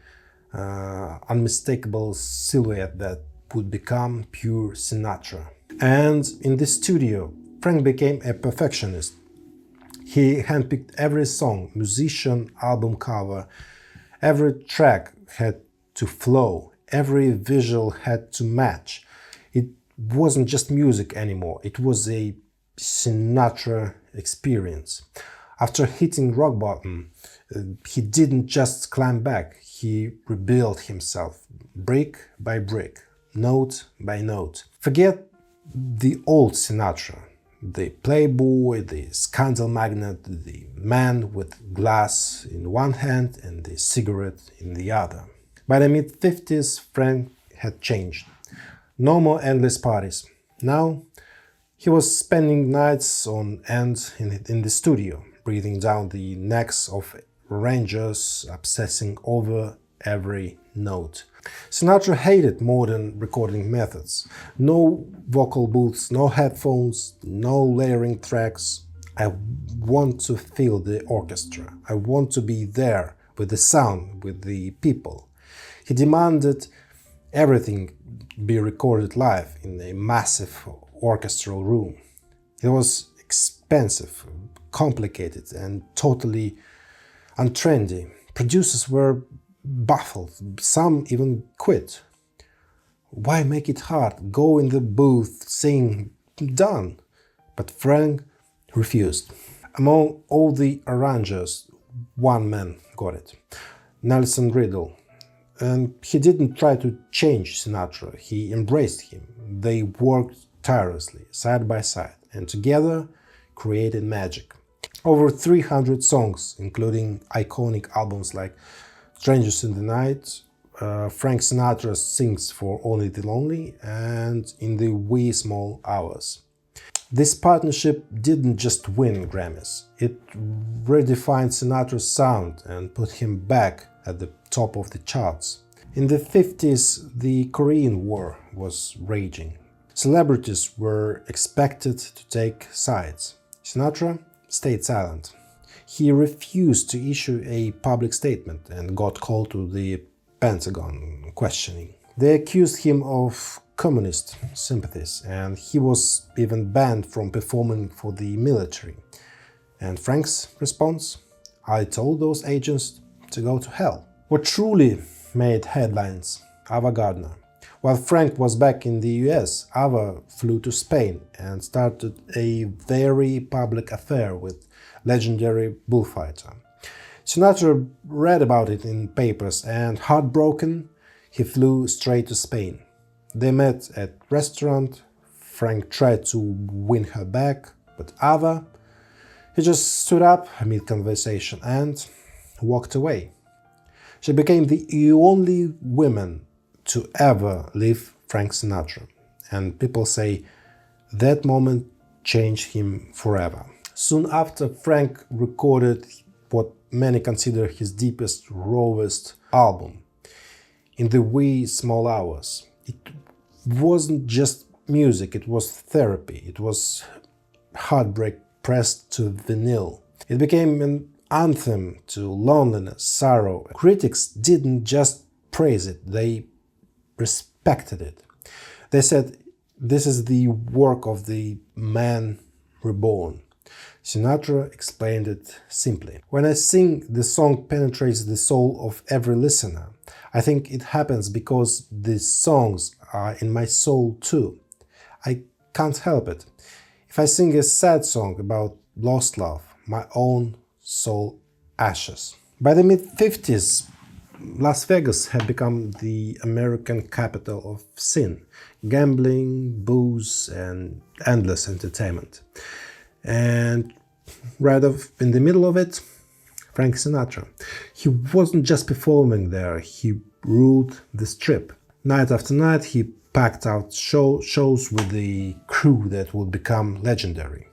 unmistakable silhouette that would become pure Sinatra. And in the studio, Frank became a perfectionist. He handpicked every song, musician, album cover. Every track had to flow. Every visual had to match. It wasn't just music anymore. It was a Sinatra experience. After hitting rock bottom, he didn't just climb back. He rebuilt himself, brick by brick, note by note. Forget the old Sinatra, the playboy, the scandal magnate, the man with glass in one hand and the cigarette in the other. By the mid-50s, Frank had changed. No more endless parties. Now, he was spending nights on end in the studio, breathing down the necks of arrangers, obsessing over every note. Sinatra hated modern recording methods. No vocal booths, no headphones, no layering tracks. I want to feel the orchestra. I want to be there with the sound, with the people. He demanded everything be recorded live in a massive orchestral room. It was expensive, complicated, and totally untrendy. Producers were baffled, some even quit. Why make it hard? Go in the booth, sing, done. But Frank refused. Among all the arrangers, one man got it, Nelson Riddle. And he didn't try to change Sinatra, he embraced him. They worked tirelessly, side by side, and together created magic. Over 300 songs, including iconic albums like Strangers in the Night, Frank Sinatra Sings for Only the Lonely, and In the Wee Small Hours. This partnership didn't just win Grammys, it redefined Sinatra's sound and put him back at the top of the charts. In the 50s, the Korean War was raging. Celebrities were expected to take sides. Sinatra stayed silent. He refused to issue a public statement and got called to the Pentagon questioning. They accused him of communist sympathies, and he was even banned from performing for the military. And Frank's response? I told those agents to go to hell. What truly made headlines? Ava Gardner. While Frank was back in the US, Ava flew to Spain and started a very public affair with legendary bullfighter. Sinatra read about it in papers and, heartbroken, he flew straight to Spain. They met at a restaurant. Frank tried to win her back, but Ava, he just stood up mid-conversation and walked away. She became the only woman to ever leave Frank Sinatra, and people say that moment changed him forever. Soon after, Frank recorded what many consider his deepest, rawest album, In the Wee Small Hours. It wasn't just music, it was therapy, it was heartbreak pressed to vinyl. It became an anthem to loneliness, sorrow. Critics didn't just praise it, they respected it. They said, this is the work of the man reborn. Sinatra explained it simply. When I sing, the song penetrates the soul of every listener. I think it happens because these songs are in my soul too. I can't help it. If I sing a sad song about Lost Love, My Own Soul Ashes. By the mid-50s, Las Vegas had become the American capital of sin, gambling, booze, and endless entertainment. And right in the middle of it, Frank Sinatra. He wasn't just performing there, he ruled the strip. Night after night, he packed out shows with the crew that would become legendary,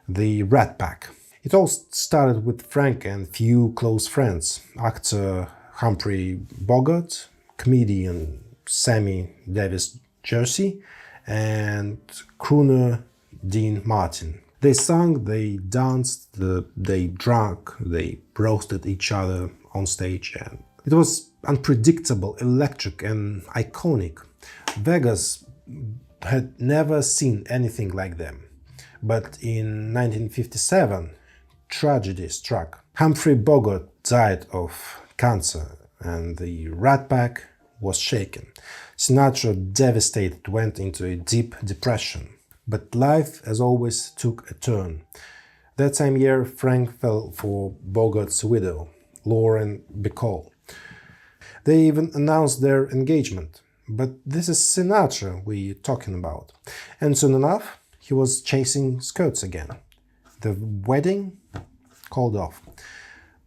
the Rat Pack. It all started with Frank and few close friends, actor Humphrey Bogart, comedian Sammy Davis Jersey, and crooner Dean Martin. They sang, they danced, they drank, they roasted each other on stage, and it was unpredictable, electric, and iconic. Vegas had never seen anything like them. But in 1957, tragedy struck. Humphrey Bogart died of cancer, and the Rat Pack was shaken. Sinatra, devastated, went into a deep depression. But life, as always, took a turn. That same year, Frank fell for Bogart's widow, Lauren Bacall. They even announced their engagement. But this is Sinatra we're talking about. And soon enough, he was chasing skirts again. The wedding called off.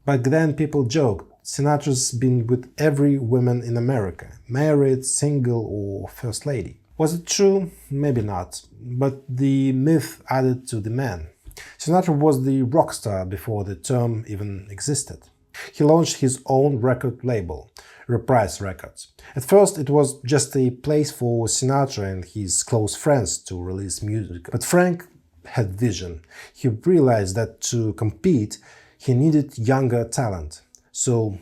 Back then, people joked, Sinatra's been with every woman in America, married, single, or first lady. Was it true? Maybe not, but the myth added to the man. Sinatra was the rock star before the term even existed. He launched his own record label, Reprise Records. At first it was just a place for Sinatra and his close friends to release music, but Frank had vision. He realized that to compete, he needed younger talent. So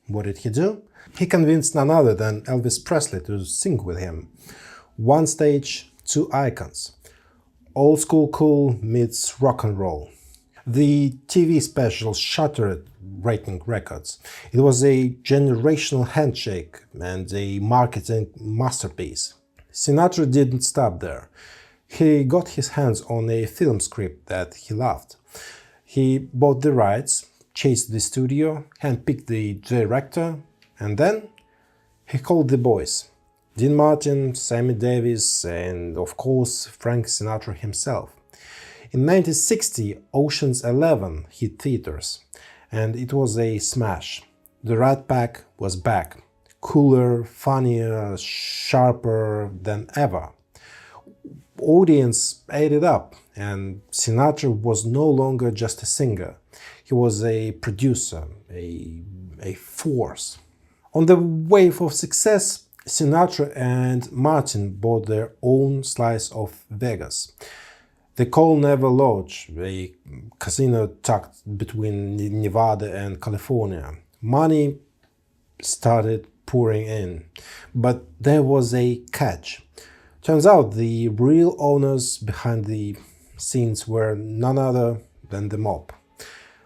what did he do? He convinced none other than Elvis Presley to sing with him. One stage, two icons. Old school cool meets rock and roll. The TV special shattered rating records. It was a generational handshake and a marketing masterpiece. Sinatra didn't stop there. He got his hands on a film script that he loved. He bought the rights, chased the studio, handpicked the director, and then he called the boys. Dean Martin, Sammy Davis, and of course Frank Sinatra himself. In 1960, Ocean's 11 hit theaters, and it was a smash. The Rat Pack was back, cooler, funnier, sharper than ever. Audience ate it up, and Sinatra was no longer just a singer. He was a producer, a force. On the wave of success, Sinatra and Martin bought their own slice of Vegas. The Cole Never Lodge, a casino tucked between Nevada and California. Money started pouring in, but there was a catch. Turns out the real owners behind the scenes were none other than the mob.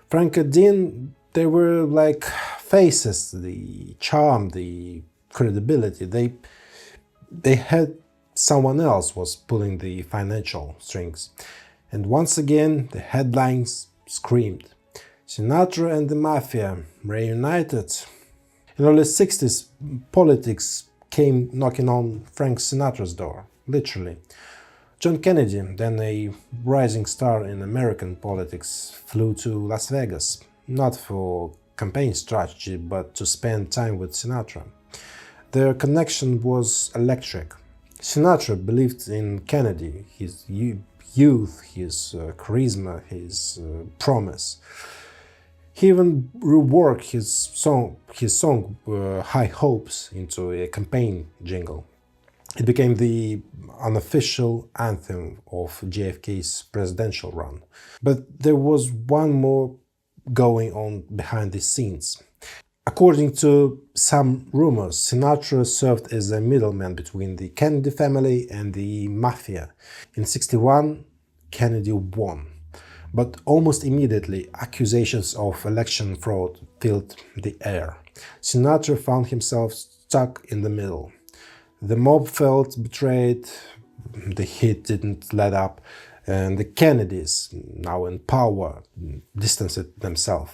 Frank and Dean, they were like faces, the charm, the credibility. They had someone else was pulling the financial strings. And once again, the headlines screamed. Sinatra and the Mafia reunited. In the early 60s, politics came knocking on Frank Sinatra's door, literally. John Kennedy, then a rising star in American politics, flew to Las Vegas, not for campaign strategy, but to spend time with Sinatra. Their connection was electric. Sinatra believed in Kennedy, his youth, his charisma, his promise. He even reworked his song High Hopes into a campaign jingle. It became the unofficial anthem of JFK's presidential run. But there was one more going on behind the scenes. According to some rumors, Sinatra served as a middleman between the Kennedy family and the Mafia. In '61, Kennedy won. But almost immediately, accusations of election fraud filled the air. Sinatra found himself stuck in the middle. The mob felt betrayed, the hit didn't let up, and the Kennedys, now in power, distanced themselves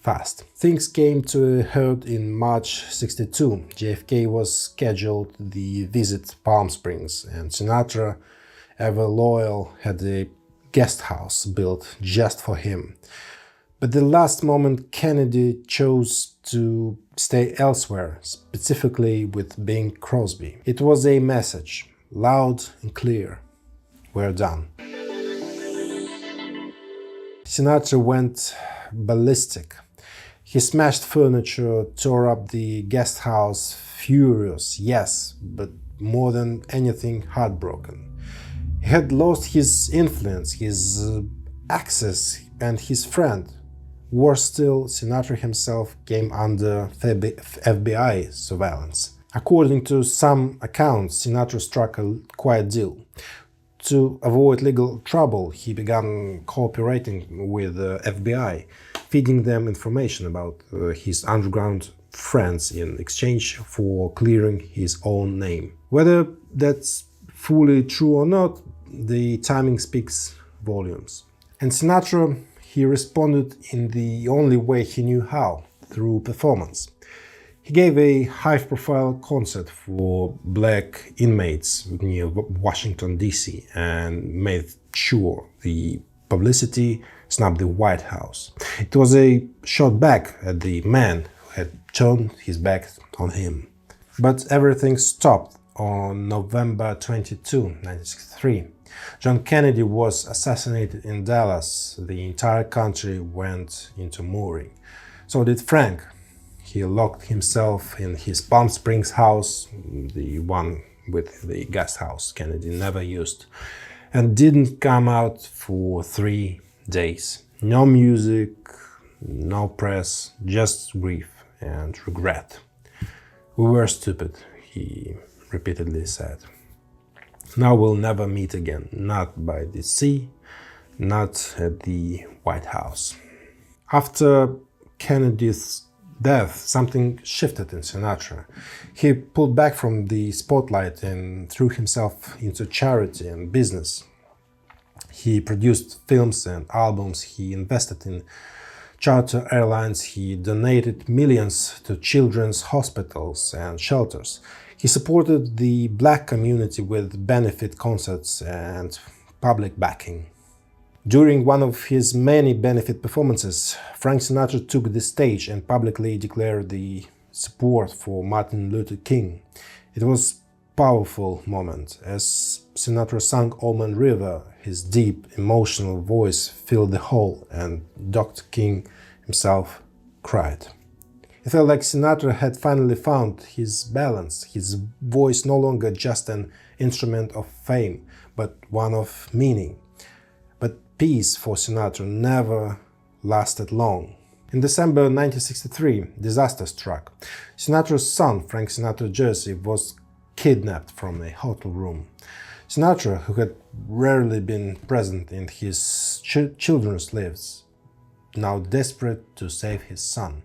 fast. Things came to a head in March '62. JFK was scheduled to visit Palm Springs, and Sinatra, ever loyal, had a guest house built just for him. But the last moment Kennedy chose to stay elsewhere, specifically with Bing Crosby. It was a message, loud and clear: we're done. Sinatra went ballistic. He smashed furniture, tore up the guest house, furious, yes, but more than anything, heartbroken. He had lost his influence, his access, and his friend. Worse still, Sinatra himself came under FBI surveillance. According to some accounts, Sinatra struck a quiet deal. To avoid legal trouble, he began cooperating with the FBI, feeding them information about his underground friends in exchange for clearing his own name. Whether that's fully true or not, the timing speaks volumes. And Sinatra, he responded in the only way he knew how, through performance. He gave a high-profile concert for black inmates near Washington, D.C. and made sure the publicity snubbed the White House. It was a shot back at the man who had turned his back on him. But everything stopped on November 22, 1963. John Kennedy was assassinated in Dallas. The entire country went into mourning. So did Frank. He locked himself in his Palm Springs house, the one with the guest house Kennedy never used, and didn't come out for 3 days. No music, no press, just grief and regret. We were stupid, he repeatedly said. Now we'll never meet again, not by the sea, not at the White House. After Kennedy's death, something shifted in Sinatra. He pulled back from the spotlight and threw himself into charity and business. He produced films and albums, he invested in charter airlines, he donated millions to children's hospitals and shelters. He supported the black community with benefit concerts and public backing. During one of his many benefit performances, Frank Sinatra took the stage and publicly declared the support for Martin Luther King. It was a powerful moment. As Sinatra sang Almond River, his deep, emotional voice filled the hall, and Dr. King himself cried. It felt like Sinatra had finally found his balance, his voice no longer just an instrument of fame, but one of meaning. But peace for Sinatra never lasted long. In December 1963, disaster struck. Sinatra's son, Frank Sinatra Jr., was kidnapped from a hotel room. Sinatra, who had rarely been present in his children's lives, now desperate to save his son.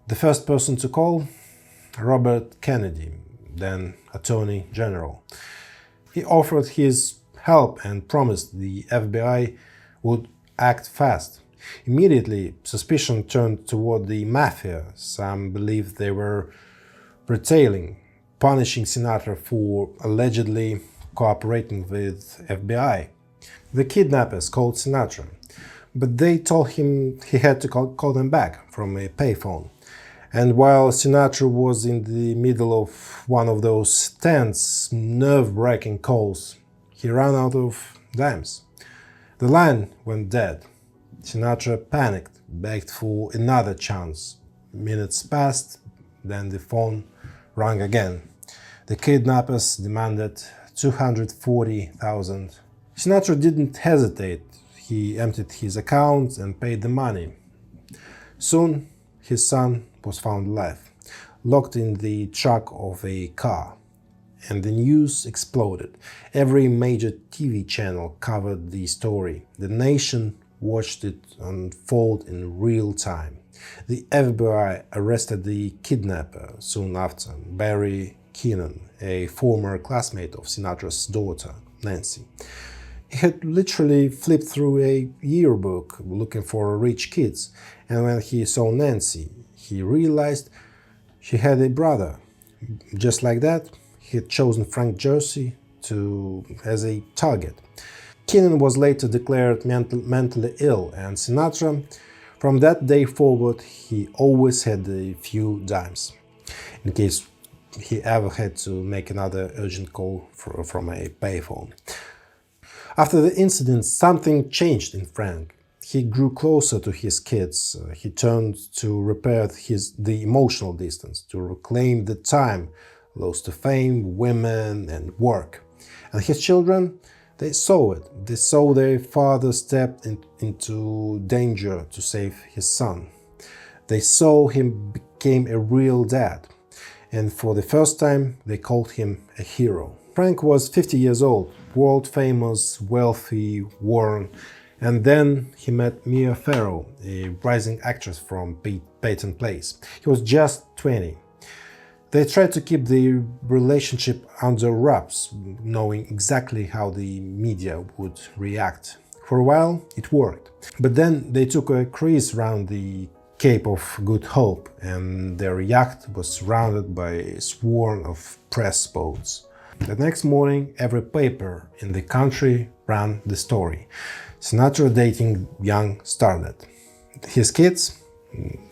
The first person to call? Robert Kennedy, then Attorney General. He offered his help and promised the FBI would act fast. Immediately, suspicion turned toward the mafia. Some believed they were retailing, punishing Sinatra for allegedly cooperating with FBI. The kidnappers called Sinatra, but they told him he had to call them back from a payphone. And while Sinatra was in the middle of one of those tense, nerve-wracking calls, he ran out of dimes. The line went dead. Sinatra panicked, begged for another chance. Minutes passed, then the phone rang again. The kidnappers demanded $240,000. Sinatra didn't hesitate. He emptied his account and paid the money. Soon, his son was found alive, locked in the trunk of a car. And the news exploded. Every major TV channel covered the story. The nation watched it unfold in real time. The FBI arrested the kidnapper soon after, Barry Keenan, a former classmate of Sinatra's daughter, Nancy. He had literally flipped through a yearbook looking for rich kids, and when he saw Nancy, he realized she had a brother. Just like that, he had chosen Frank Dorsey as a target. Keenan was later declared mentally ill, and Sinatra, from that day forward, he always had a few dimes, in case he ever had to make another urgent call from a payphone. After the incident, something changed in Frank. He grew closer to his kids. He turned to repair the emotional distance, to reclaim the time lost to fame, women, and work. And his children, they saw it. They saw their father step into danger to save his son. They saw him became a real dad. And for the first time, they called him a hero. Frank was 50 years old, world famous, wealthy, worn, and then he met Mia Farrow, a rising actress from Peyton Place. He was just 20. They tried to keep the relationship under wraps, knowing exactly how the media would react. For a while, it worked. But then they took a cruise around the Cape of Good Hope, and their yacht was surrounded by a swarm of press boats. The next morning, every paper in the country ran the story. Sinatra dating young starlet. His kids,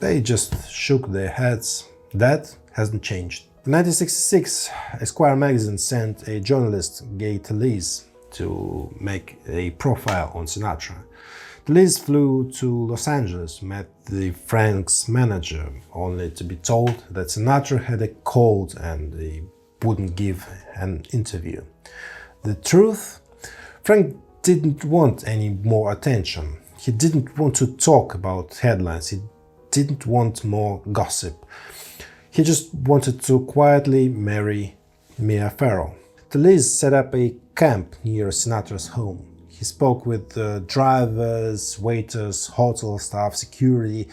they just shook their heads. That hasn't changed. In 1966, Esquire magazine sent a journalist, Gay Talese, to make a profile on Sinatra. Talese flew to Los Angeles, met Frank's manager, only to be told that Sinatra had a cold and he wouldn't give an interview. The truth? Frank didn't want any more attention. He didn't want to talk about headlines. He didn't want more gossip. He just wanted to quietly marry Mia Farrow. Talese set up a camp near Sinatra's home. He spoke with drivers, waiters, hotel staff, security,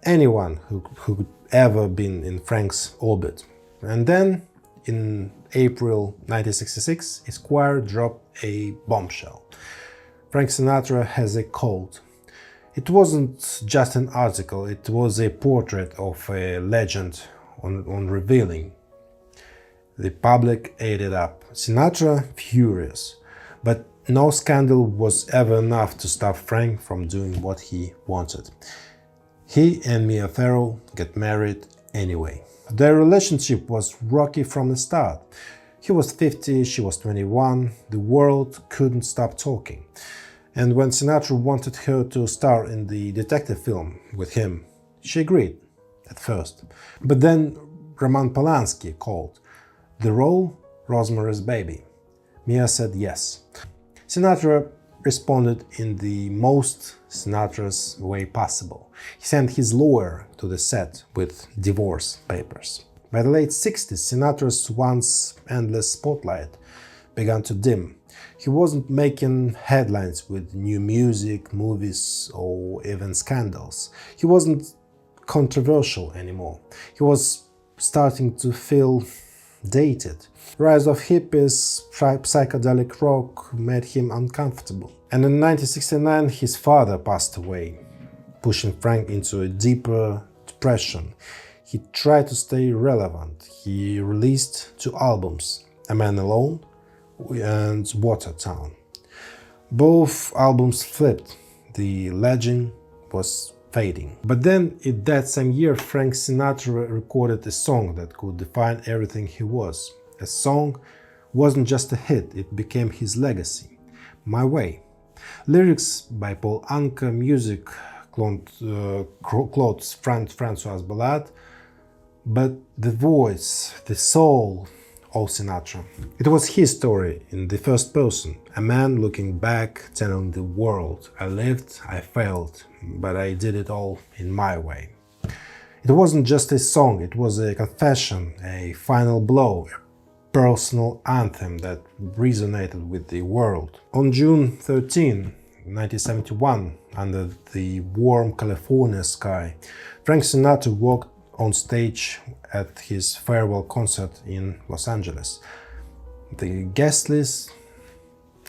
anyone who could ever been in Frank's orbit. And then, in April 1966, Esquire dropped a bombshell. Frank Sinatra has a cold. It wasn't just an article, it was a portrait of a legend on revealing. The public ate it up. Sinatra furious, but no scandal was ever enough to stop Frank from doing what he wanted. He and Mia Farrow get married anyway. Their relationship was rocky from the start. He was 50, she was 21, the world couldn't stop talking. And when Sinatra wanted her to star in the detective film with him, she agreed at first. But then Roman Polanski called. The role, Rosemary's Baby. Mia said yes. Sinatra responded in the most Sinatra's way possible. He sent his lawyer to the set with divorce papers. By the late 60s, Sinatra's once endless spotlight began to dim. He wasn't making headlines with new music, movies, or even scandals. He wasn't controversial anymore. He was starting to feel dated. Rise of hippies, psychedelic rock made him uncomfortable. And in 1969, his father passed away, pushing Frank into a deeper depression. He tried to stay relevant. He released 2 albums, A Man Alone and Watertown. Both albums flipped. The legend was fading. But then, in that same year, Frank Sinatra recorded a song that could define everything he was. A song wasn't just a hit, it became his legacy. My Way. Lyrics by Paul Anka, music Claude François Ballade, but the voice, the soul, all Sinatra. It was his story in the first person, a man looking back, telling the world, I lived, I failed, but I did it all in my way. It wasn't just a song, it was a confession, a final blow, a personal anthem that resonated with the world. On June 13, 1971, under the warm California sky, Frank Sinatra walked on stage at his farewell concert in Los Angeles. The guest list,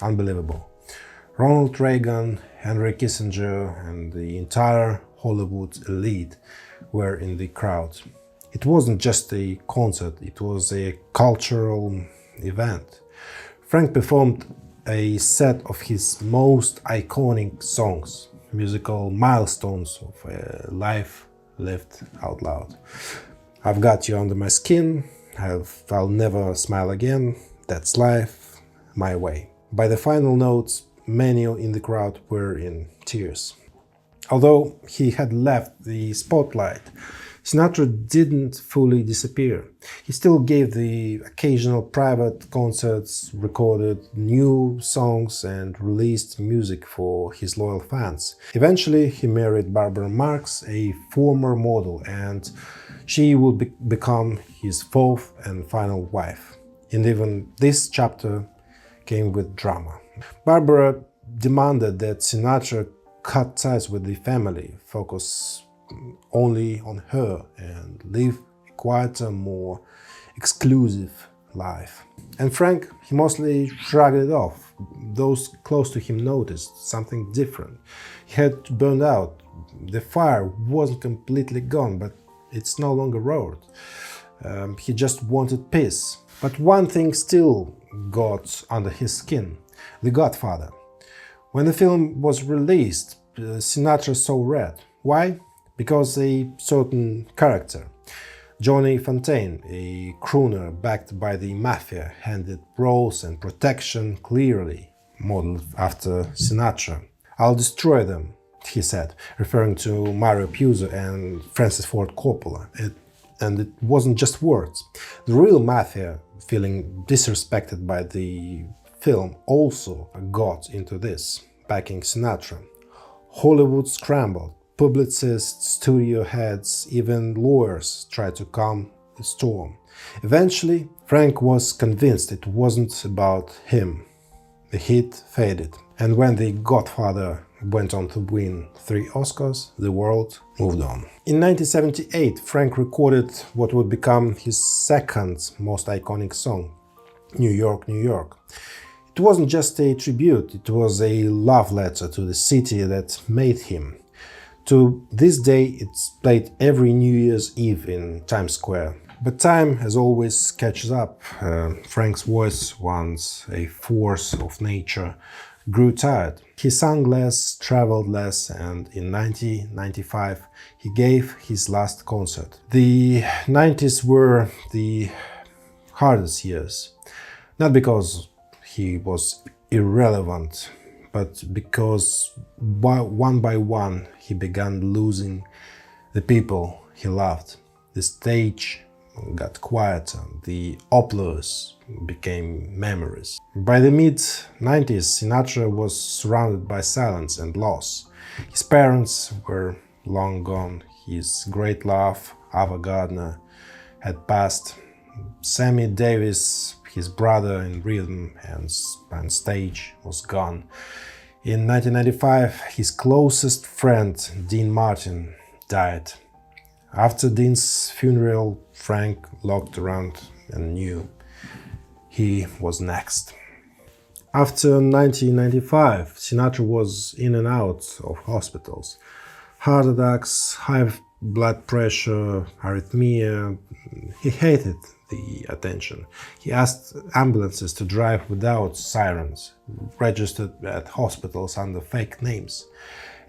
unbelievable. Ronald Reagan, Henry Kissinger, and the entire Hollywood elite were in the crowd. It wasn't just a concert, it was a cultural event. Frank performed a set of his most iconic songs, musical milestones of a life lived out loud. I've Got You Under My Skin, I'll Never Smile Again, That's Life, My Way. By the final notes, many in the crowd were in tears. Although he had left the spotlight, Sinatra didn't fully disappear. He still gave the occasional private concerts, recorded new songs, and released music for his loyal fans. Eventually, he married Barbara Marx, a former model, and she would become his fourth and final wife. And even this chapter came with drama. Barbara demanded that Sinatra cut ties with the family, focus only on her, and live a quieter, more exclusive life. And Frank, he mostly shrugged it off. Those close to him noticed something different. He had burned out. The fire wasn't completely gone, but it's no longer roared. He just wanted peace. But one thing still got under his skin: The Godfather. When the film was released, Sinatra saw red. Why? Because a certain character, Johnny Fontane, a crooner backed by the mafia, handed roles and protection clearly modeled after Sinatra. "I'll destroy them," he said, referring to Mario Puzo and Francis Ford Coppola. And it wasn't just words. The real mafia, feeling disrespected by the film, also got into this, backing Sinatra. Hollywood scrambled. Publicists, studio heads, even lawyers tried to calm the storm. Eventually, Frank was convinced it wasn't about him. The heat faded, and when The Godfather went on to win 3 Oscars, the world moved on. In 1978, Frank recorded what would become his second most iconic song, New York, New York. It wasn't just a tribute, it was a love letter to the city that made him. To this day, it's played every New Year's Eve in Times Square. But time, as always, catches up. Frank's voice, once a force of nature, grew tired. He sang less, traveled less, and in 1995 he gave his last concert. The 90s were the hardest years, not because he was irrelevant, but because one by one he began losing the people he loved. The stage got quieter, the applause became memories. By the mid-90s, Sinatra was surrounded by silence and loss. His parents were long gone, his great love, Ava Gardner, had passed. Sammy Davis, his brother in rhythm and stage, was gone. In 1995, his closest friend, Dean Martin, died. After Dean's funeral, Frank looked around and knew he was next. After 1995, Sinatra was in and out of hospitals. Heart attacks, high blood pressure, arrhythmia. He hated the attention. He asked ambulances to drive without sirens, registered at hospitals under fake names.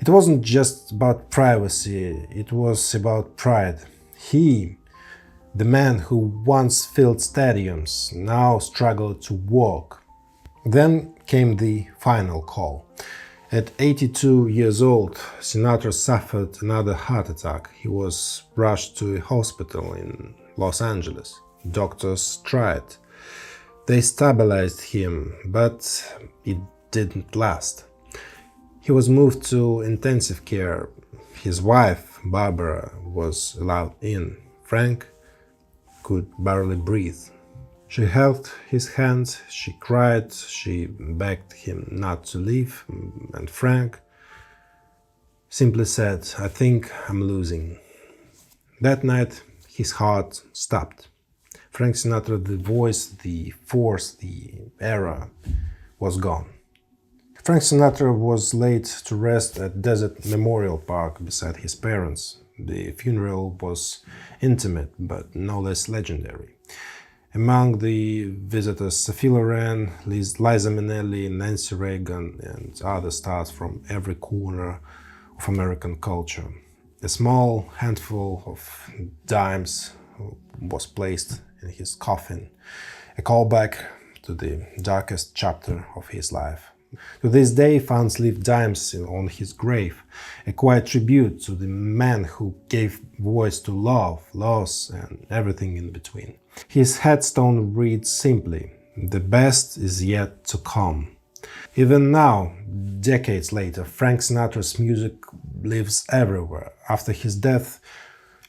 It wasn't just about privacy, it was about pride. He, the man who once filled stadiums, now struggled to walk. Then came the final call. At 82 years old, Sinatra suffered another heart attack. He was rushed to a hospital in Los Angeles. Doctors tried. They stabilized him, but it didn't last. He was moved to intensive care. His wife, Barbara, was allowed in. Frank could barely breathe. She held his hand, she cried, she begged him not to leave, and Frank simply said, "I think I'm losing." That night, his heart stopped. Frank Sinatra, the voice, the force, the era, was gone. Frank Sinatra was laid to rest at Desert Memorial Park beside his parents. The funeral was intimate, but no less legendary. Among the visitors, Sophie Loren, Liza Minnelli, Nancy Reagan, and other stars from every corner of American culture. A small handful of dimes was placed in his coffin, a callback to the darkest chapter of his life. To this day, fans leave dimes on his grave, a quiet tribute to the man who gave voice to love, loss, and everything in between. His headstone reads simply, "The best is yet to come." Even now, decades later, Frank Sinatra's music lives everywhere. After his death,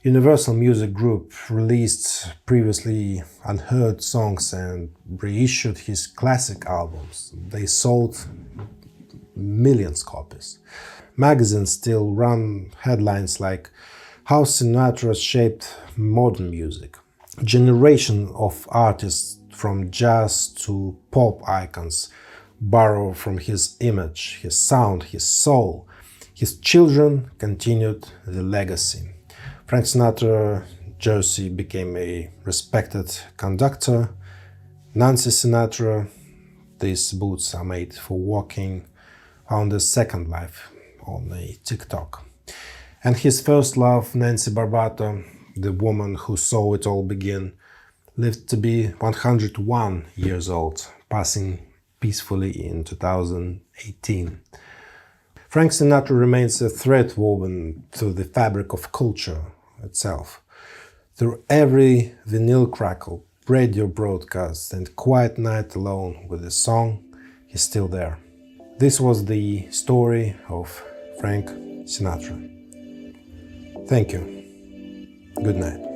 Universal Music Group released previously unheard songs and reissued his classic albums. They sold millions copies. Magazines still run headlines like "How Sinatra Shaped Modern Music." A generation of artists from jazz to pop icons borrow from his image, his sound, his soul. His children continued the legacy. Frank Sinatra, Jersey, became a respected conductor. Nancy Sinatra, "These boots are made for walking," found a second life on a TikTok. And his first love, Nancy Barbato, the woman who saw it all begin, lived to be 101 years old, passing peacefully in 2018. Frank Sinatra remains a thread woven through the fabric of culture itself. Through every vinyl crackle, radio broadcast, and quiet night alone with a song, he's still there. This was the story of Frank Sinatra. Thank you. Good night.